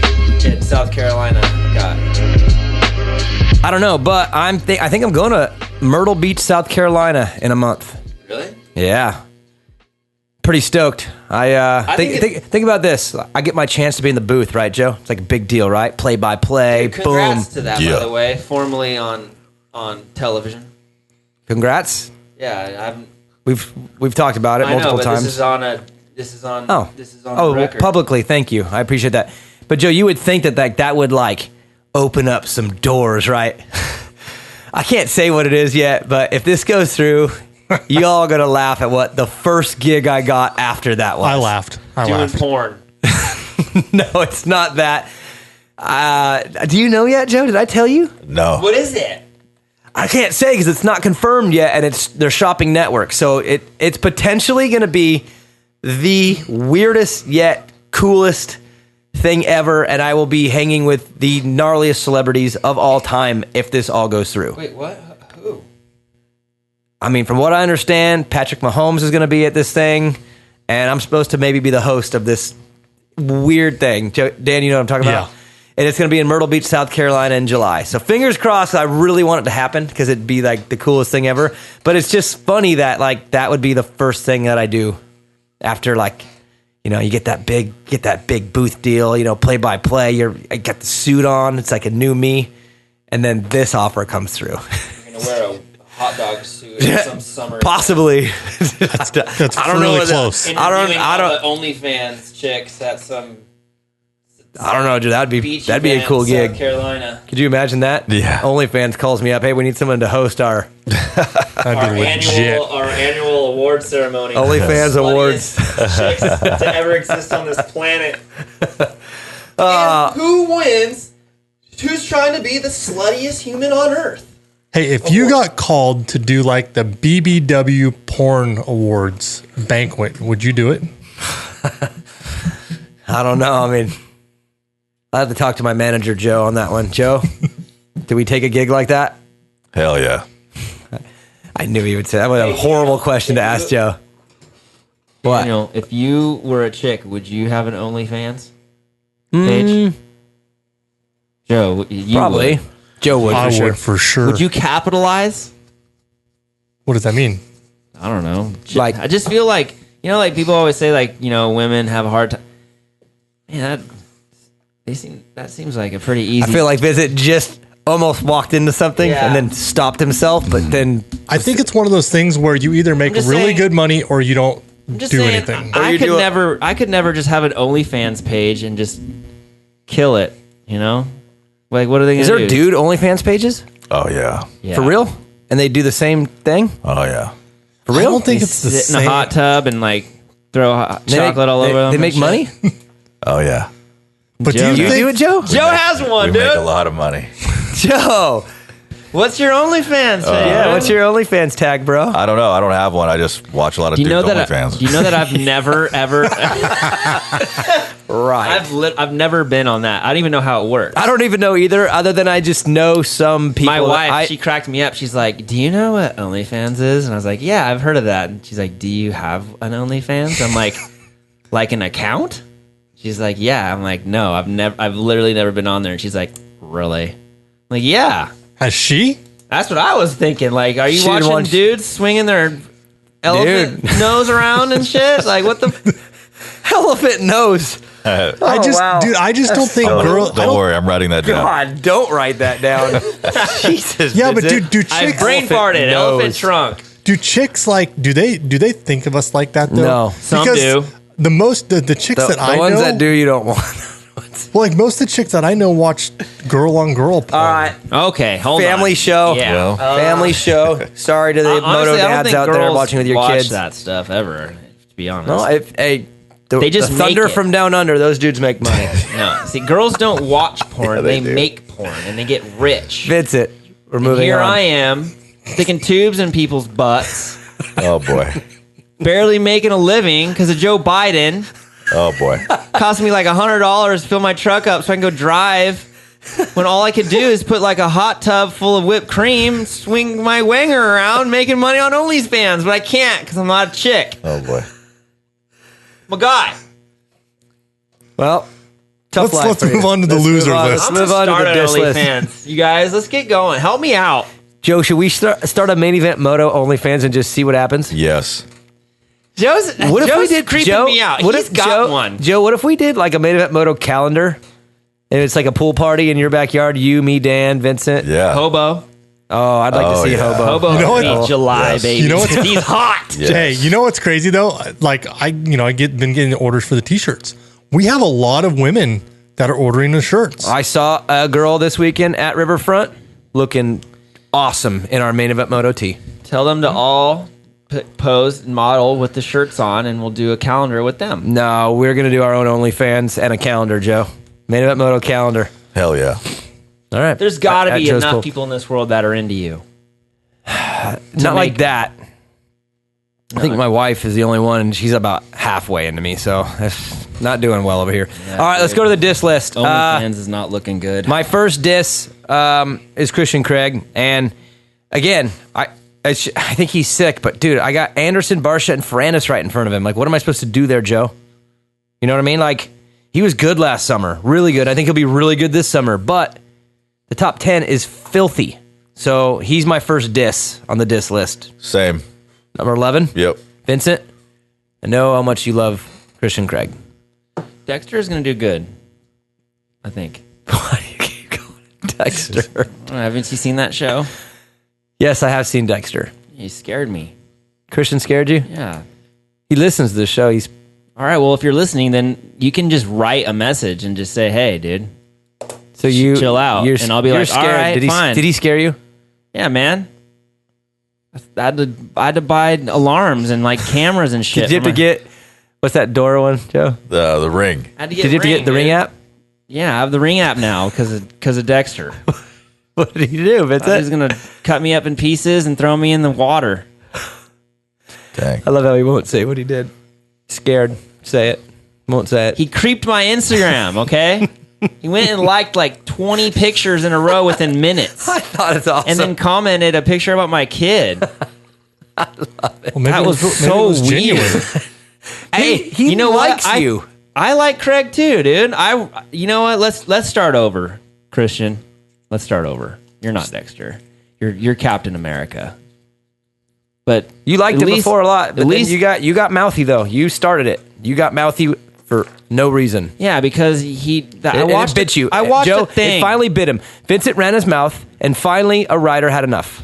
in South Carolina got? I don't know, but I think I'm going to Myrtle Beach, South Carolina in a month. Really? Yeah. Pretty stoked. I think about this. I get my chance to be in the booth, right, Joe? It's like a big deal, right? Play by play, boom. Congrats to that, by the way. Formerly on television. Congrats. Yeah, we've talked about it multiple times. This is on record. Publicly, thank you. I appreciate that. But Joe, you would think that would like open up some doors, right? I can't say what it is yet, but if this goes through, you all gonna laugh at what the first gig I got after that was. I laughed. Doing porn. No, it's not that. Do you know yet, Joe? Did I tell you? No. What is it? I can't say because it's not confirmed yet, and it's their shopping network. So it's potentially going to be the weirdest yet coolest thing ever, and I will be hanging with the gnarliest celebrities of all time if this all goes through. Wait, what? Who? I mean, from what I understand, Patrick Mahomes is going to be at this thing, and I'm supposed to maybe be the host of this weird thing. Dan, you know what I'm talking about? Yeah. And it's going to be in Myrtle Beach, South Carolina in July. So fingers crossed. I really want it to happen because it'd be like the coolest thing ever. But it's just funny that like that would be the first thing that I do after like, you know, you get that big booth deal, play by play. I got the suit on. It's like a new me. And then this offer comes through. You're going to wear a hot dog suit in some summer. Possibly. That's I don't really know close. I don't. OnlyFans chicks at some I don't know, dude. That'd be Beach a event, cool gig. South Carolina. Could you imagine that? Yeah. OnlyFans calls me up. Hey, we need someone to host our Our annual award ceremony. OnlyFans awards. Chicks to ever exist on this planet. And who wins? Who's trying to be the sluttiest human on earth? Hey, if you got called to do like the BBW Porn Awards banquet, would you do it? I don't know. I mean, I have to talk to my manager, Joe, on that one. Joe, do we take a gig like that? Hell yeah. I knew he would say that. That was a horrible question to ask Joe. What? Daniel, if you were a chick, would you have an OnlyFans page? Joe, you Probably. would. Joe would, I for sure. would for sure. Would you capitalize? What does that mean? I don't know. Like- I just feel like, like people always say, like, women have a hard time. Man, that seems like a pretty easy. I feel like Vincent just almost walked into something Yeah. and then stopped himself, but then I think it's one of those things where you either make just really saying- good money or you don't I'm just do saying, anything. I could never just have an OnlyFans page and just kill it. Like, what are they going is to there do? dude OnlyFans pages? Oh yeah. Yeah. For real? And they do the same thing? Oh yeah. For I real? don't think They it's the sit same. in a hot tub and like throw hot They chocolate make, all over them. They and make shit. money? Oh yeah. But Joe, do you You think do it, Joe? Joe has one, We dude. make a lot of money. Joe! What's your OnlyFans? Yeah, what's your OnlyFans tag, bro? I don't know. I don't have one. I just watch a lot of Do you know dudes that? OnlyFans. Do you know that I've never ever? Right. I've never been on that. I don't even know how it works. I don't even know either, other than I just know some people. My wife, that she cracked me up. She's like, "Do you know what OnlyFans is?" And I was like, "Yeah, I've heard of that." And she's like, "Do you have an OnlyFans?" I'm like an account? She's like, "Yeah." I'm like, "No, I've literally never been on there." And she's like, "Really?" I'm like, "Yeah." has she? That's what I was thinking. Like, are you She didn't watching want- dudes swinging their elephant nose around and shit? Like, what the? elephant nose. I just don't think girls. Don't worry, I'm writing that down. God, don't write that down. Jesus. Yeah, but Vincent. do I chicks brain farted. nose. Elephant trunk. do chicks like do they think of us like that though? No. Some Because do. The chicks the that I ones know that do, you don't want. well, like most of the chicks that I know watch girl on girl porn. All right. Okay, hold on. Family show. Yeah. Well. Family show. Sorry to the Moto Honestly, I don't dads think out there girls watching with your watch kids. that stuff ever. To be honest, No, They just the Thunder make it. from down under. Those dudes make money. no. See, girls don't watch porn; Yeah, they they do. make porn and they get rich. Vincent, we're moving Here on. I am, sticking tubes in people's butts, Oh boy. barely making a living because of Joe Biden. Oh boy. Cost me like $100 to fill my truck up so I can go drive. When all I could do is put like a hot tub full of whipped cream, swing my wanger around, making money on OnlyFans, but I can't because I'm not a chick. Oh boy. I'm a guy. Well, tough life. Let's for you. move on to the Let's loser move on. list. Let's I'm move gonna on to start the an diss list. OnlyFans. You guys, let's get going. Help me out. Joe, should we start a main event Moto OnlyFans and just see what happens? Yes. Joe's creeping Joe? me out. What He's if got Joe, one. Joe, what if we did like a main event Moto calendar? And it's like a pool party in your backyard. You, me, Dan, Vincent. Yeah. Hobo. Oh, I'd like to Oh, see yeah. Hobo. Hobo You know would what? be July, Yes. baby. You know what's- He's hot. Yes. Hey, you know what's crazy though? Like been getting orders for the t-shirts. We have a lot of women that are ordering the shirts. I saw a girl this weekend at Riverfront looking awesome in our main event Moto tee. Tell them to all pose and model with the shirts on, and we'll do a calendar with them. No, we're going to do our own OnlyFans and a calendar, Joe. Main event Moto calendar. Hell yeah. All right. There's got to That be Joe's enough cool. people in this world that are into you. Not like that. I think my wife is the only one, and she's about halfway into me, so that's not doing well over here. All right, let's go to the diss list. OnlyFans is not looking good. My first diss is Christian Craig, and again, I think he's sick, but dude, I got Anderson, Barsha, and Ferrandis right in front of him. Like, what am I supposed to do there, Joe? You know what I mean? Like, he was good last summer, really good. I think he'll be really good this summer, but the top 10 is filthy. So he's my first diss on the diss list. Same. Number 11. Yep. Vincent, I know how much you love Christian Craig. Dexter is going to do good, I think. Why do you keep going Dexter? Haven't you seen that show? Yes, I have seen Dexter. He scared me. Christian scared you? Yeah. He listens to the show. He's All right, well, if you're listening, then you can just write a message and just say, "Hey, dude, so you chill out," and I'll be like, scared. "All right, fine." Did he scare you? Yeah, man. I had to buy alarms and like cameras and shit. Did you have to get what's that door one, Joe? The Ring. I had to get Did you have to get the Ring app? Yeah, I have the Ring app now because of Dexter. What did he do, Vincent? He's gonna cut me up in pieces and throw me in the water. Dang. I love how he won't say what he did. Scared. Say it. Won't say it. He creeped my Instagram, okay? He went and liked like 20 pictures in a row within minutes. I thought it's awesome. And then commented a picture about my kid. Well, maybe That was so weird. Hey, he you know likes what? you. I like Craig too, dude. You know what? Let's start over, Christian. Let's start over. You're not Dexter. You're Captain America. But You liked it before a lot, but at then least you got mouthy though. You started it. You got mouthy for no reason. yeah, because I watched it bit you. I watched Joe, a thing. It finally bit him. Vincent ran his mouth, and finally a rider had enough.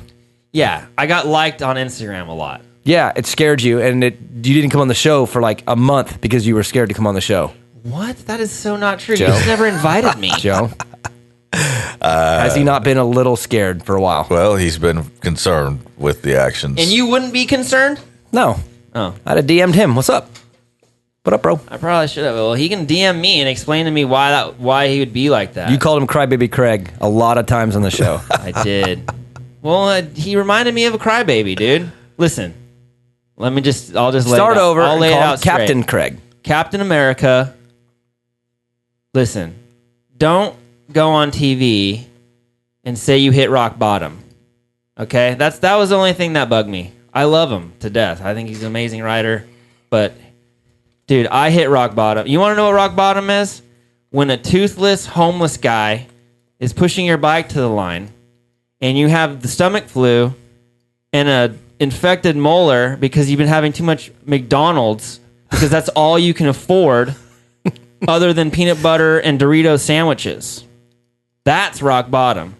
Yeah, I got liked on Instagram a lot. Yeah, it scared you, and you didn't come on the show for like a month because you were scared to come on the show. What? That is so not true. Joe. You just never invited me. Joe, has he not been a little scared for a while? Well, he's been concerned with the actions. And you wouldn't be concerned? No. Oh. I'd have DM'd him. What's up? What up, bro? I probably should have. Well, he can DM me and explain to me why he would be like that. You called him Crybaby Craig a lot of times on the show. I did. Well, he reminded me of a crybaby, dude. Listen, I'll just lay Start it out. over I'll and lay it call him out straight. Captain Craig. Captain America. Listen, don't go on TV and say you hit rock bottom. Okay? That was the only thing that bugged me. I love him to death. I think he's an amazing writer. But, dude, I hit rock bottom. You want to know what rock bottom is? When a toothless, homeless guy is pushing your bike to the line and you have the stomach flu and a infected molar because you've been having too much McDonald's because that's all you can afford other than peanut butter and Dorito sandwiches. That's rock bottom.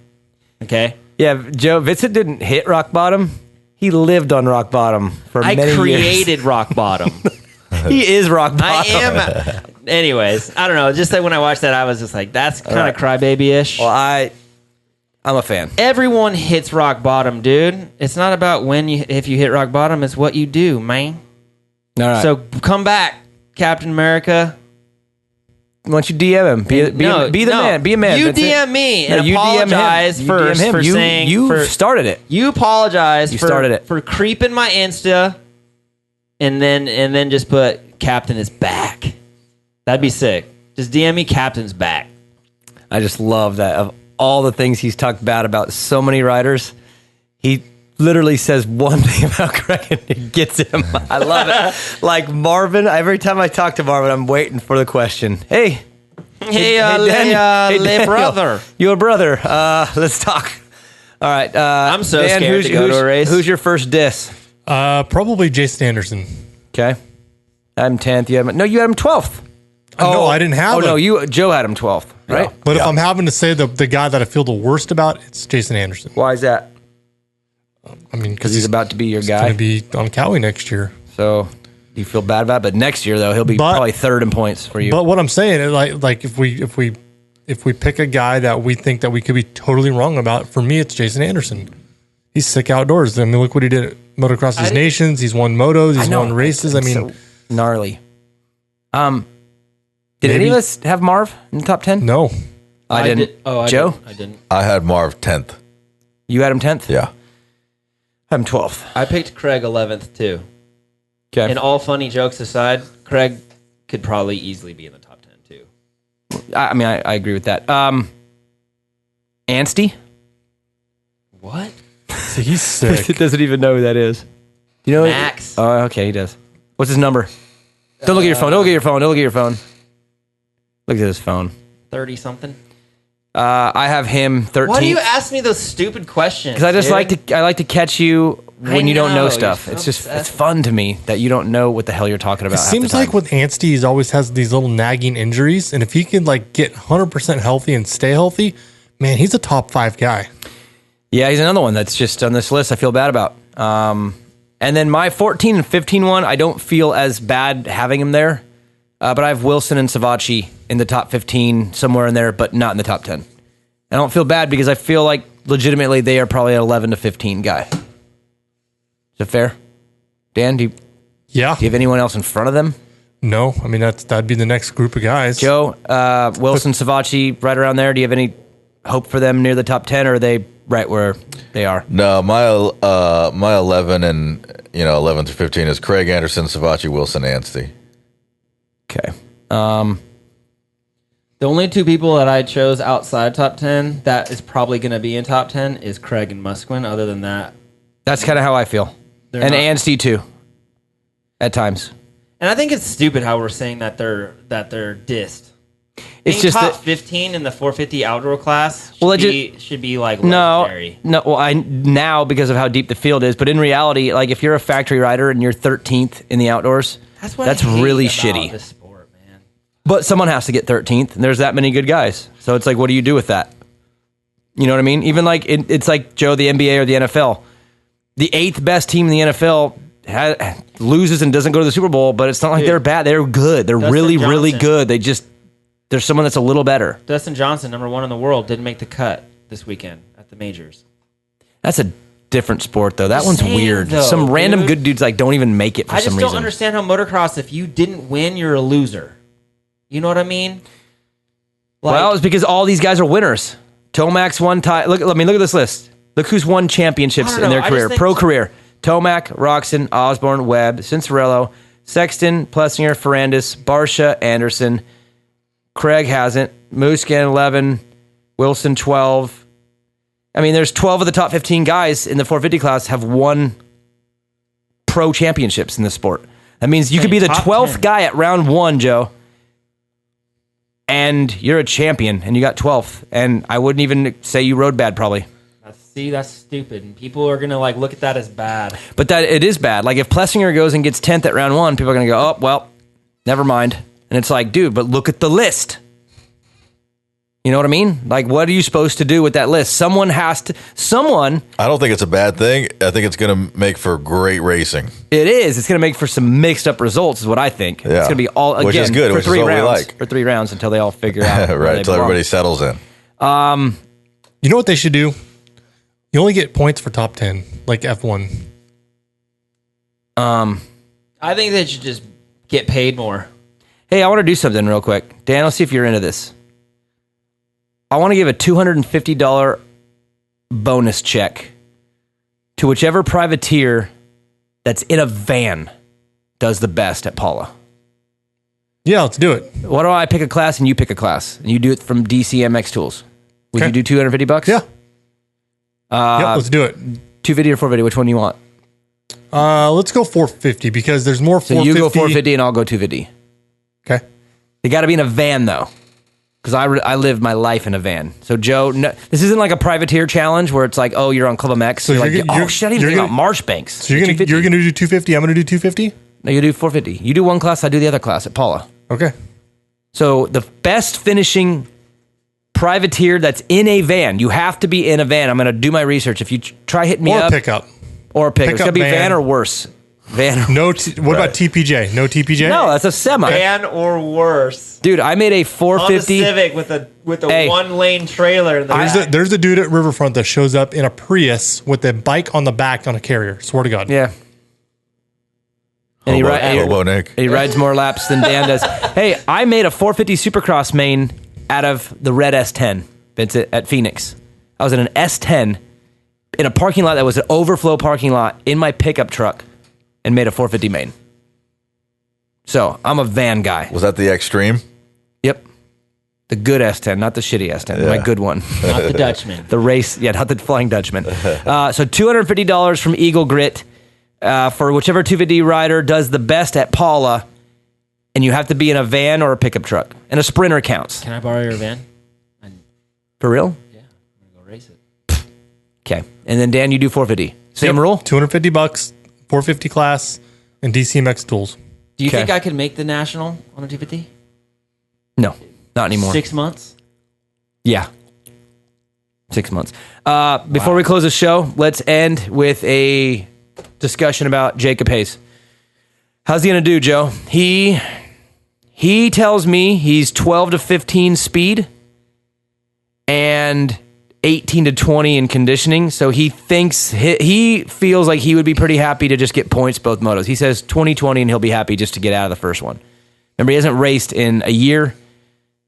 Okay? Yeah, Joe, Vincent didn't hit rock bottom. He lived on rock bottom for many years. I created rock bottom. He is rock bottom. I am. Anyways, I don't know. Just that when I watched that, I was just like, that's kind of crybaby-ish. Well, I'm a fan. Everyone hits rock bottom, dude. It's not about if you hit rock bottom, it's what you do, man. All right. So come back, Captain America. Why don't you DM him? Be the man. Be a man. You Vincent. DM me and you apologize DM him. first You DM him. for saying you started it. You apologize. You started it for creeping my Insta, and then just put Captain is back. That'd be sick. Just DM me Captain's back. I just love that. Of all the things he's talked bad about so many riders, he literally says one thing about Craig and it gets him. I love it. Like Marvin, every time I talk to Marvin, I'm waiting for the question. Hey, Daniel, brother. Your brother. Let's talk. All right. I'm so Dan, scared to go to a race. Who's your first diss? Probably Jason Anderson. Okay. I'm 10th. You had him 12th. No, I didn't have him. No, Joe had him 12th, right? Yeah. But if I'm having to say the guy that I feel the worst about, it's Jason Anderson. Why is that? I mean, because he's about to be your guy. He's going to be on Cowie next year. So you feel bad about it? But next year, though, he'll be probably third in points for you. But what I'm saying is, like if we pick a guy that we think that we could be totally wrong about, for me, it's Jason Anderson. He's sick outdoors. I mean, look what he did at Motocross His Nations. He's won motos. He's won races. I mean, so gnarly. Did any of us have Marv in the top 10? No. I didn't. Joe? I didn't. I had Marv 10th. You had him 10th? Yeah. I'm 12th. I picked Craig 11th, too. Okay. And all funny jokes aside, Craig could probably easily be in the top 10, too. I mean, I agree with that. Ansty? What? He's sick. He doesn't even know who that is. You know Max. Oh, okay, he does. What's his number? Don't look at your phone. Don't look at your phone. Don't look at your phone. Look at his phone. 30-something. I have him 13th. Why do you ask me those stupid questions? Because I just like to catch you when you don't know stuff. You're It's so just it's fun to me that you don't know what the hell you're talking about. It seems like with Ansty, he always has these little nagging injuries, and if he can get 100% healthy and stay healthy, man, he's a top 5 guy. Yeah, he's another one that's just on this list I feel bad about. And then my 14 and 15 one, I don't feel as bad having him there. But I have Wilson and Savacci in the top 15, somewhere in there, but not in the top 10. I don't feel bad because I feel like legitimately they are probably an 11 to 15 guy. Is that fair? Dan, do you have anyone else in front of them? No. I mean, that'd be the next group of guys. Joe, Wilson, Savacci, right around there. Do you have any hope for them near the top 10, or are they right where they are? No, my 11 and 11 through 15 is Craig Anderson, Savacci, Wilson, Anstey. Okay. The only two people that I chose outside top 10 that is probably going to be in top 10 is Craig and Musquin. Other than that, that's kind of how I feel. And Anstey too, at times. And I think it's stupid how we're saying that they're dissed. It's just top 15 in the 450 outdoor class should be like legendary. No. Well, I now because of how deep the field is, but in reality, like if you're a factory rider and you're 13th in the outdoors, that's really shitty. This sport, man. But someone has to get 13th, and there's that many good guys. So it's like, what do you do with that? You know what I mean? Even like it's like Joe, the NBA or the NFL. The 8th best team in the NFL loses and doesn't go to the Super Bowl, but it's not like they're bad. They're good. They're really good. There's someone that's a little better. Dustin Johnson, number 1 in the world, didn't make the cut this weekend at the majors. That's a different sport, though. That one's weird. Some random good dudes like don't even make it for some reason. I just don't understand how motocross, if you didn't win, you're a loser. You know what I mean? Well, it's because all these guys are winners. Tomac's won. Look at this list. Look who's won championships in their career, pro career. Tomac, Roxon, Osborne, Webb, Cincerello, Sexton, Plessinger, Ferrandis, Barsha, Anderson. Craig hasn't. Musquin, 11. Wilson, 12. I mean, there's 12 of the top 15 guys in the 450 class have won pro championships in this sport. That means you could be the 12th guy at round 1, Joe, and you're a champion, and you got 12th. And I wouldn't even say you rode bad, probably. See, that's stupid, and people are gonna look at that as bad. But that it is bad. Like if Plessinger goes and gets 10th at round 1, people are gonna go, oh well, never mind. And it's like, dude, but look at the list. You know what I mean? Like, what are you supposed to do with that list? Someone has to. I don't think it's a bad thing. I think it's gonna make for great racing. It is. It's gonna make for some mixed up results, is what I think. Yeah. It's gonna be all again, which is good. For which 3 is what rounds. We like. For 3 rounds until they all figure out. Right. Until everybody settles in. You know what they should do? You only get points for top 10, like F1. I think they should just get paid more. Hey, I want to do something real quick. Dan, let's see if you're into this. I want to give a $250 bonus check to whichever privateer that's in a van does the best at Paula. Yeah, let's do it. Why don't I pick a class and you pick a class? And you do it from DCMX Tools. Would you do $250? Yeah. Yep, let's do it. 250 or 450? Which one do you want? Let's go 450 because there's more 450. So you go 450 and I'll go 250. Okay. They got to be in a van though, because I live my life in a van. So Joe, no, this isn't like a privateer challenge where it's like, oh, you're on Club MX. So you're like, oh shit, I didn't even think about Marshbanks. So you're gonna do 250. I'm gonna do 250. No, you do 450. You do one class, I do the other class at Paula. Okay. So the best finishing privateer that's in a van. You have to be in a van. I'm going to do my research. If you try hitting me up. Or pickup. It's going to be van or worse. Van. No. What about TPJ? No TPJ? No, that's a semi. Van or worse. Dude, I made a 450. On the Civic with a 1-lane trailer in the back. There's a dude at Riverfront that shows up in a Prius with a bike on the back on a carrier. Swear to God. Yeah. And he rides more laps than Dan does. Hey, I made a 450 Supercross main out of the red S10, Vincent, at Phoenix. I was in an S10 in a parking lot that was an overflow parking lot in my pickup truck and made a 450 main. So I'm a van guy. Was that the Extreme? Yep. The good S10, not the shitty S10. My good one. Not the Dutchman. The race, not the Flying Dutchman. So $250 from Eagle Grit for whichever 250 rider does the best at Paula. And you have to be in a van or a pickup truck. And a Sprinter counts. Can I borrow your van? For real? Yeah. I'm going to go race it. Okay. And then, Dan, you do 450. Same rule? $250, 450 class, and DCMX tools. Do you think I could make the national on a 250? No. Not anymore. 6 months? Yeah. 6 months. Before we close the show, let's end with a discussion about Jacob Hayes. How's he going to do, Joe? He He tells me he's 12 to 15 speed and 18 to 20 in conditioning. So he feels like he would be pretty happy to just get points both motos. He says 2020 and he'll be happy just to get out of the first one. Remember, he hasn't raced in a year.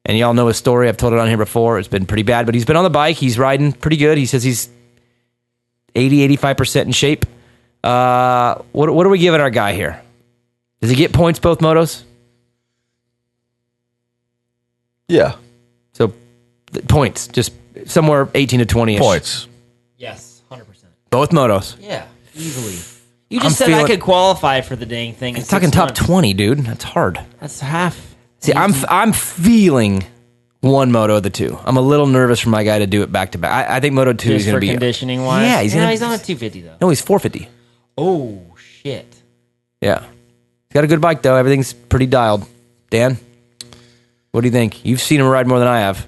And y'all know his story. I've told it on here before. It's been pretty bad, but he's been on the bike. He's riding pretty good. He says he's 85% in shape. What are we giving our guy here? Does he get points both motos? Yeah. So points, just somewhere 18 to 20 points. Yes, 100%. Both motos. Yeah, easily. You just said I could qualify for the dang thing. I'm talking top 20, dude. That's hard. That's half. See, I'm feeling one moto of the two. I'm a little nervous for my guy to do it back to back. I think Moto 2 is going to be conditioning wise. Yeah, he's on a 250 though. No, he's 450. Oh shit. Yeah, he's got a good bike though. Everything's pretty dialed. Dan, what do you think? You've seen him ride more than I have.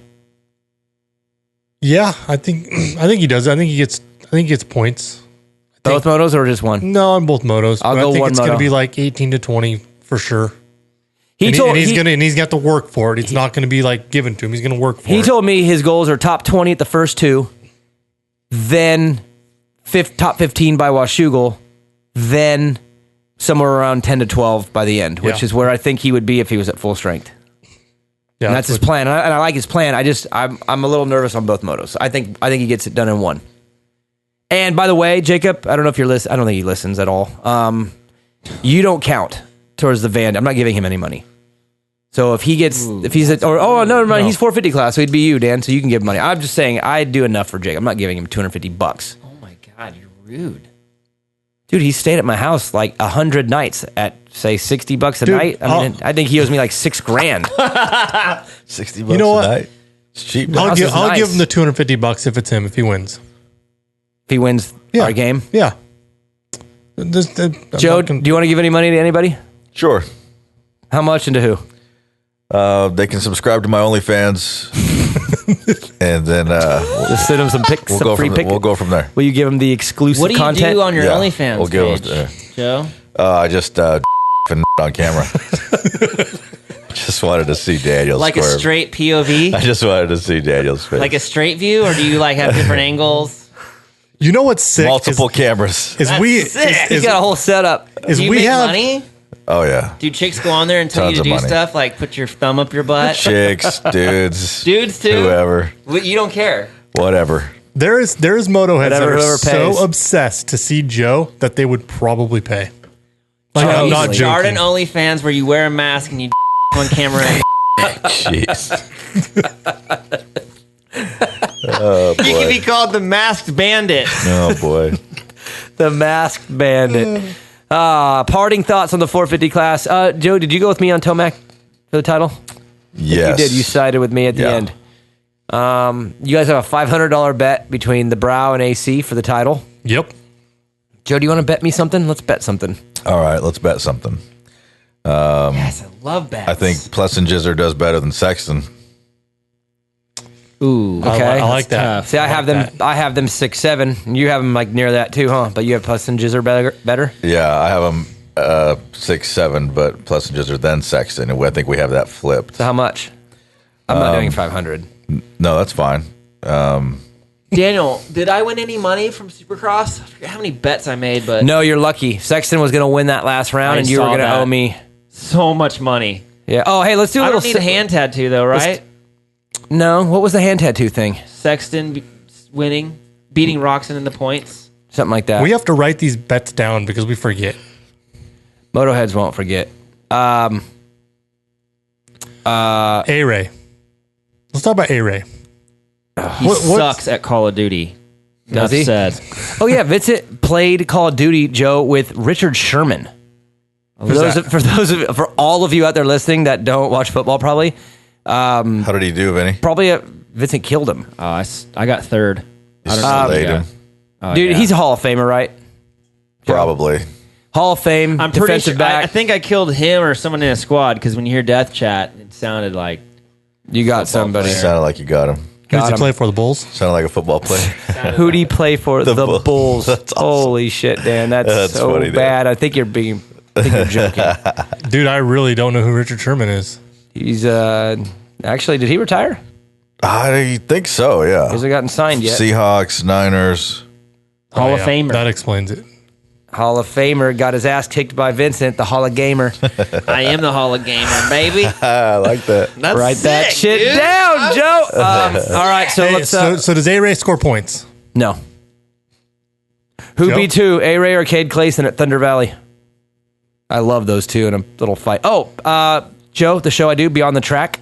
Yeah, I think he does. I think he gets points. Both motos or just one? No, on both motos. I'll go I think one it's moto. going to be like 18 to 20 for sure. He's got to work for it. It's not going to be like given to him. He's going to work for it. He told me his goals are top 20 at the first two, then top 15 by Washougal, then somewhere around 10 to 12 by the end, which is where I think he would be if he was at full strength. Yeah, and that's his plan. And I like his plan. I'm a little nervous on both motos. I think he gets it done in one. And by the way, Jacob, I don't know if you're listening. I don't think he listens at all. You don't count towards the van. I'm not giving him any money. So if he gets, never mind, he's 450 class, so he'd be you, Dan. So you can give him money. I'm just saying I do enough for Jacob. I'm not giving him $250. Oh my god, you're rude, dude. He stayed at my house like 100 nights at say $60 a night. I think he owes me like $6,000. $60 a night. It's cheap. I'll give him the $250 if it's him. If he wins. If he wins our game? Yeah. Joe, do you want to give any money to anybody? Sure. How much and to who? They can subscribe to my OnlyFans, and then just send them some pics. We'll go from there. Will you give them the exclusive content? What do you do on your OnlyFans we'll page, Joe? I just on camera. Just wanted to see Daniel's like squirm. A straight POV. I just wanted to see Daniel's face. Like a straight view, or do you like have different angles? You know what's sick? Multiple cameras. He's got a whole setup. Do you make money? Oh yeah. Do chicks go on there and tell you to do stuff like put your thumb up your butt? Chicks, dudes too. Whoever. You don't care. Whatever. There's motoheads that are so obsessed to see Joe that they would probably pay. Like I'm not joking. Start an OnlyFans where you wear a mask and you on camera. Jeez. Oh, boy. You can be called the Masked Bandit. Oh boy. The Masked Bandit. Parting thoughts on the 450 class. Joe, did you go with me on Tomac for the title? Yes. You did. You sided with me at the end. You guys have a $500 bet between the Brow and AC for the title. Yep. Joe, do you want to bet me something? Let's bet something. All right, let's bet something. Yes, I love bets. I think Plessinger does better than Sexton. Ooh, okay. I like that. See, I have them 6'7", and you have them like near that too, huh? But you have Plessinger better. Yeah, I have them 6'7", but Plessinger then Sexton, and I think we have that flipped. So how much? I'm not doing 500. No, that's fine. Daniel, did I win any money from Supercross? I forget how many bets I made, but no, you're lucky. Sexton was going to win that last round, and you were going to owe me so much money. Yeah. Oh, hey, let's do a little. I don't need a hand tattoo though, right? No. What was the hand tattoo thing? Sexton winning, beating Roxon in the points, something like that. We have to write these bets down because we forget. Motoheads won't forget. A-Ray. Let's talk about A-Ray. He sucks at Call of Duty. Does he? Said. Oh yeah, Vincent played Call of Duty, Joe, with Richard Sherman. For all of you out there listening that don't watch football, probably. How did he do, Vinny? Probably Vincent killed him. I got third. Him. Dude, he's a Hall of Famer, right? Probably. Hall of Fame. I'm pretty sure. I think I killed him or someone in a squad because when you hear Death Chat, it sounded like you got somebody. It sounded like you got him. Who does he play for? The Bulls? Sounded like a football player. Who do you play for? The Bulls. That's awesome. Holy shit, Dan. That's so funny, bad. I think you're joking. Dude, I really don't know who Richard Sherman is. He's actually, did he retire? I think so, yeah. He hasn't gotten signed yet. Seahawks, Niners. Hall of Famer. That explains it. Hall of Famer got his ass kicked by Vincent, the Hall of Gamer. I am the Hall of Gamer, baby. I like that. That's Write that sick, shit dude. down, Joe. All right, so Hey, let's. so does A-Ray score points? No. Who Joe? beats who? A-Ray or Cade Clayson at Thunder Valley? I love those two in a little fight. Oh, Joe, the show I do, Beyond the Track.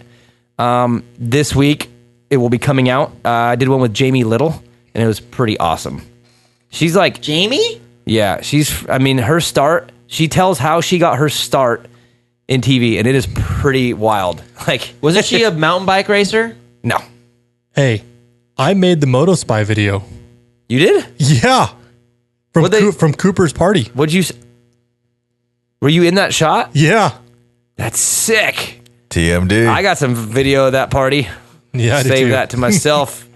This week, it will be coming out. I did one with Jamie Little, and it was pretty awesome. She's like... Jamie? Yeah, her start, she tells how she got her start in TV, and it is pretty wild. Like, Wasn't she a mountain bike racer? No. Hey, I made the Moto Spy video. You did? Yeah. From Cooper's party. Were you in that shot? Yeah. That's sick. TMD. I got some video of that party. Yeah, I did Save too. that to myself in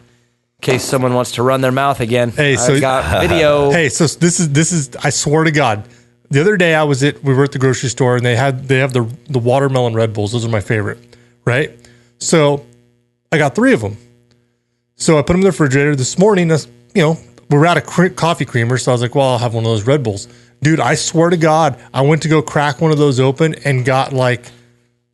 case someone wants to run their mouth again. Hey, so I got video. Hey, so this is I swear to God. The other day we were at the grocery store and they have the watermelon Red Bulls. Those are my favorite, right? So I got 3 of them. So I put them in the refrigerator this morning. We were at a coffee creamer, so I was like, well, I'll have one of those Red Bulls. Dude, I swear to God, I went to go crack one of those open and got like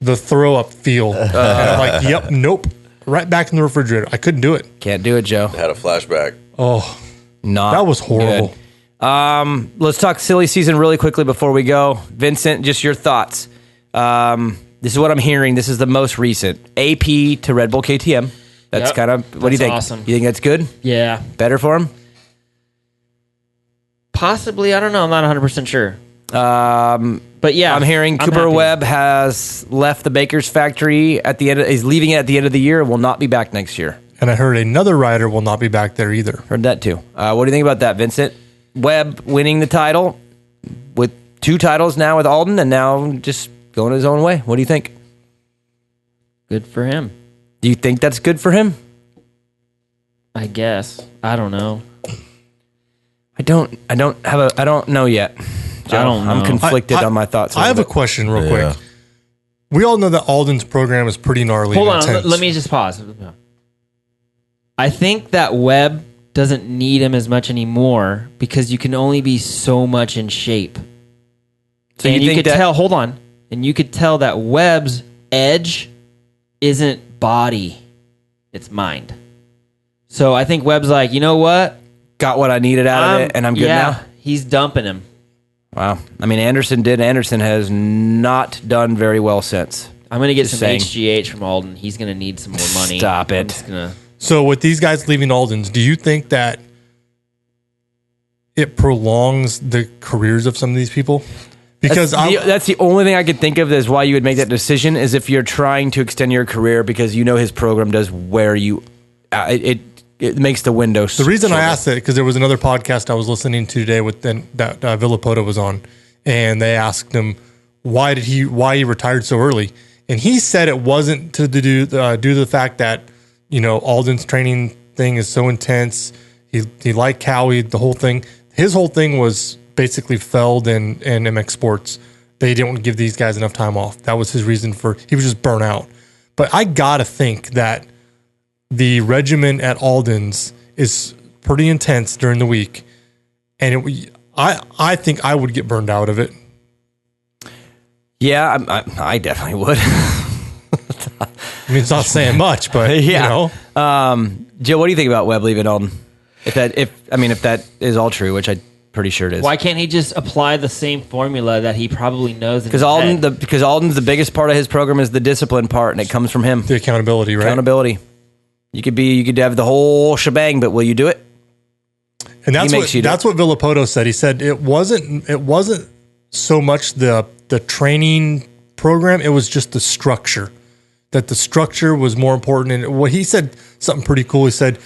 the throw up feel. And I'm like, yep, nope. Right back in the refrigerator. I couldn't do it. Can't do it, Joe. Had a flashback. Oh, that was horrible. Good. Let's talk silly season really quickly before we go. Vincent, just your thoughts. This is what I'm hearing. This is the most recent. AP to Red Bull KTM. That's kind of, what do you think? Awesome. You think that's good? Yeah. Better for him? Possibly. I don't know. I'm not 100% sure. But yeah. I'm hearing Cooper happy. Webb has left the Baker's factory is leaving it at the end of the year and will not be back next year. And I heard another rider will not be back there either. Heard that too. What do you think about that, Vincent? Webb winning the title with 2 titles now with Alden and now just going his own way. What do you think? Good for him. Do you think that's good for him? I guess. I don't know. I don't know yet. Joe, I don't know. I'm conflicted on my thoughts. I have a question real quick. We all know that Alden's program is pretty gnarly. Hold and on. intense. Let me just pause. I think that Webb doesn't need him as much anymore because you can only be so much in shape. So and you you think could that- tell, hold on, and you could tell that Webb's edge isn't body, it's mind. So I think Webb's like, you know what? Got what I needed out of it, and I'm good now. He's dumping him. Wow. I mean, Anderson did. Anderson has not done very well since. I'm going to get Just some saying. HGH from Alden. He's going to need some more money. Stop it. I'm just gonna... So with these guys leaving Alden's, do you think that it prolongs the careers of some of these people? Because that's the only thing I could think of is why you would make that decision is if you're trying to extend your career because you know his program does wear you. It makes the window. The reason I asked it because there was another podcast I was listening to today with that Villapota was on, and they asked him why he retired so early, and he said it wasn't due to the fact that Alden's training thing is so intense. He liked Cowie, the whole thing. His whole thing was basically Feld and MX Sports. They didn't give these guys enough time off. That was his reason he was just burnt out. But I gotta think that the regimen at Alden's is pretty intense during the week, and I think I would get burned out of it. Yeah, I definitely would. I mean, it's not saying much, but yeah. Joe, what do you think about Webb leaving Alden? If that is all true, which I'm pretty sure it is. Why can't he just apply the same formula that he probably knows? Because Alden's the biggest part of his program is the discipline part, and it comes from him. The accountability, right? Accountability. You could have the whole shebang, but will you do it? And that's what Villapoto said. He said it wasn't so much the training program; it was just the structure. That the structure was more important. And what he said, something pretty cool. He said,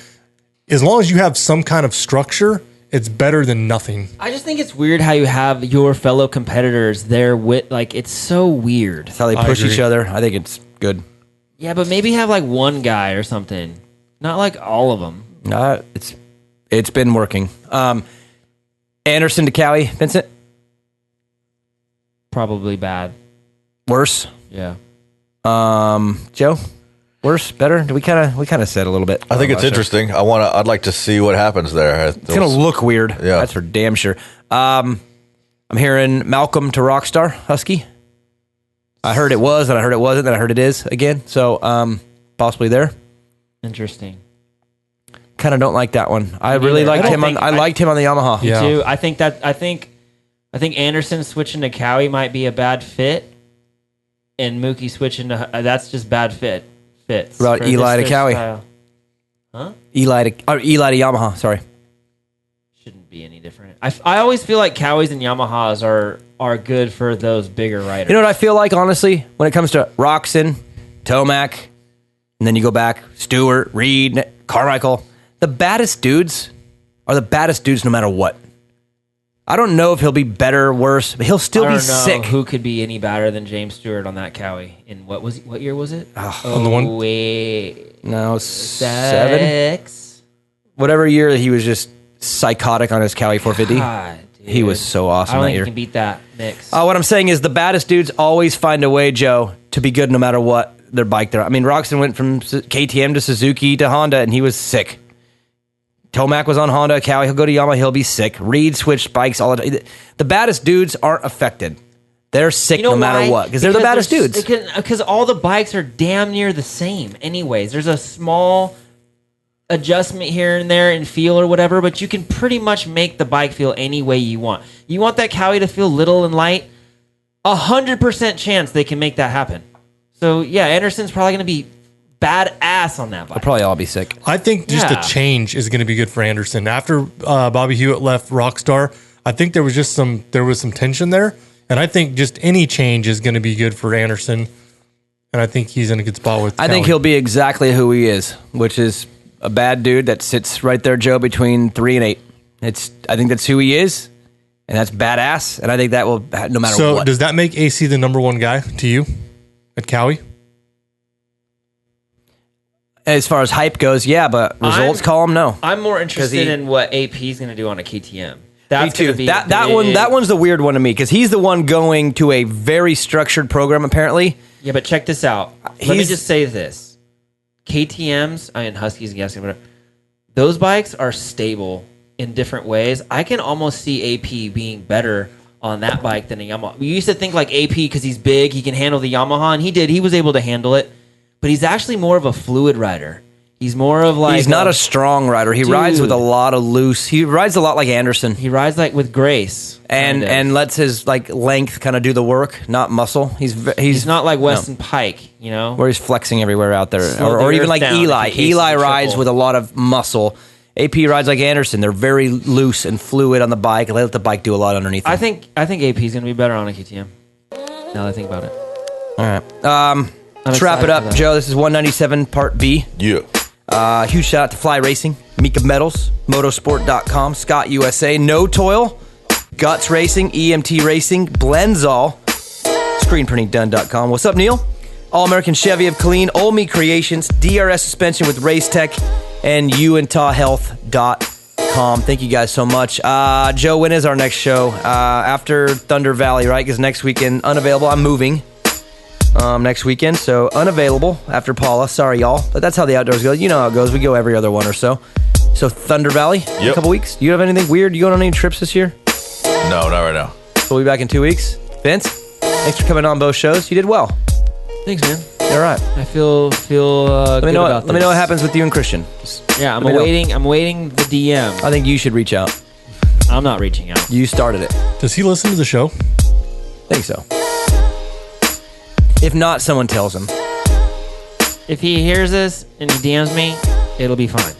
as long as you have some kind of structure, it's better than nothing. I just think it's weird how you have your fellow competitors there with, it's so weird. That's how they push each other. I think it's good. Yeah, but maybe have one guy or something. Not all of them. It's been working. Anderson to Cowie, Vincent? Probably bad. Worse? Yeah. Joe, worse, better? We kind of said a little bit. I think it's interesting. I'd like to see what happens there. It's gonna look weird. Yeah, that's for damn sure. I'm hearing Malcolm to Rockstar Husky. I heard it was, and I heard it wasn't, and I heard it is again. So possibly there. Interesting. Kind of don't like that one. I really liked him. I liked him on the Yamaha. Me too. I think Anderson switching to Cowie might be a bad fit, and Mookie switching to that's just bad fits. What about Eli to Cowie? Huh? Eli to Yamaha. Sorry. Shouldn't be any different. I always feel like Cowies and Yamahas are good for those bigger riders. You know what I feel like, honestly, when it comes to Roczen, Tomac, and then you go back, Stewart, Reed, Carmichael. The baddest dudes are the baddest dudes no matter what. I don't know if he'll be better or worse, but he'll still be sick. Who could be any better than James Stewart on that Cowie? In what year was it? On the one? Wait. No, 7? Whatever year he was just psychotic on his Cowie 450. God, he was so awesome I don't that think year. you can beat that mix. What I'm saying is the baddest dudes always find a way, Joe, to be good no matter what their bike they're on. I mean, Roczen went from KTM to Suzuki to Honda, and he was sick. Tomac was on Honda. Cowie, he'll go to Yamaha, he'll be sick. Reed switched bikes all the time. The baddest dudes aren't affected. They're sick no matter what, because they're the baddest dudes. Because all the bikes are damn near the same anyways. There's a small adjustment here and there in feel or whatever, but you can pretty much make the bike feel any way you want. You want that Cowie to feel little and light? 100% chance they can make that happen. So, yeah, Anderson's probably going to be badass on that bike. They'll probably all be sick. I think just a change is going to be good for Anderson. After Bobby Hewitt left Rockstar, I think there was some tension there, and I think just any change is going to be good for Anderson, and I think he's in a good spot with I think he'll be exactly who he is, which is a bad dude that sits right there, Joe, between 3 and 8. I think that's who he is, and that's badass, and I think that will, no matter what. So does that make AC the number one guy to you at Cowie? As far as hype goes, yeah, but results call him no. I'm more interested in what AP is going to do on a KTM. That's me too. That one's the weird one to me because he's the one going to a very structured program apparently. Yeah, but check this out. Let me just say this: KTM's, Huskies, guessing, whatever. Those bikes are stable in different ways. I can almost see AP being better on that bike than a Yamaha. We used to think like AP because he's big, he can handle the Yamaha, and he did. He was able to handle it. But he's actually more of a fluid rider. He's more of like... He's not a strong rider. He rides with a lot of loose... He rides a lot like Anderson. He rides like with grace. And lets his like length kind of do the work, not muscle. He's not like Weston Pike, you know? Where he's flexing everywhere out there. Or even like Eli. Eli rides with a lot of muscle. AP rides like Anderson. They're very loose and fluid on the bike. And they let the bike do a lot underneath them. I think AP's going to be better on a KTM. Now that I think about it. All right. Let's wrap it up, Joe. This is 197 Part B. Yeah. Huge shout out to Fly Racing, Mika Metals, Motosport.com, Scott USA, No Toil, Guts Racing, EMT Racing, Blenzall, ScreenPrintingDone.com. What's up, Neil? All American Chevy of Killeen, Old Me Creations, DRS Suspension with Race Tech, and UutahHealth.com. Thank you guys so much. Joe, when is our next show? After Thunder Valley, right? Because next weekend, unavailable. I'm moving. Next weekend, so unavailable after Paula. Sorry, y'all, but that's how the outdoors go. You know how it goes. We go every other one or so. So Thunder Valley, in a couple weeks. Do you have anything weird? You going on any trips this year? No, not right now. We'll be back in 2 weeks. Vince, thanks for coming on both shows. You did well. Thanks, man. All right. I feel let me know let me know what happens with you and Christian. Yeah, I'm waiting the DM. I think you should reach out. I'm not reaching out. You started it. Does he listen to the show? I think so. If not, someone tells him. If he hears this and he DMs me, it'll be fine.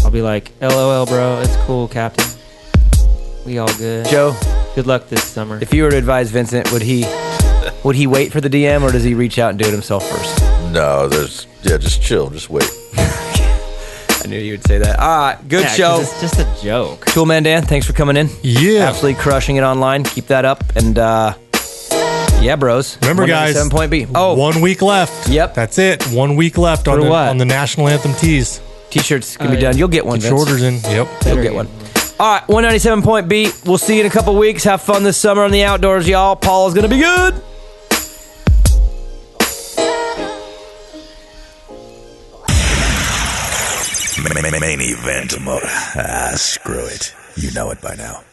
I'll be like, LOL, bro. It's cool, Captain. We all good. Joe, good luck this summer. If you were to advise Vincent, would he wait for the DM or does he reach out and do it himself first? No, just chill. Just wait. I knew you would say that. All right, good show. It's just a joke. Toolman Dan, thanks for coming in. Yeah. Absolutely crushing it online. Keep that up. And, yeah, bros. Remember, guys, 7 B. Oh, 1 week left. Yep. That's it. 1 week left on the National Anthem tees. T-shirts can be done. You'll get one, Vince. Orders in. Yep. You'll get one. All right, 197 B. We'll see you in a couple weeks. Have fun this summer on the outdoors, y'all. Paula's going to be good. Main Event Moto. Screw it. You know it by now.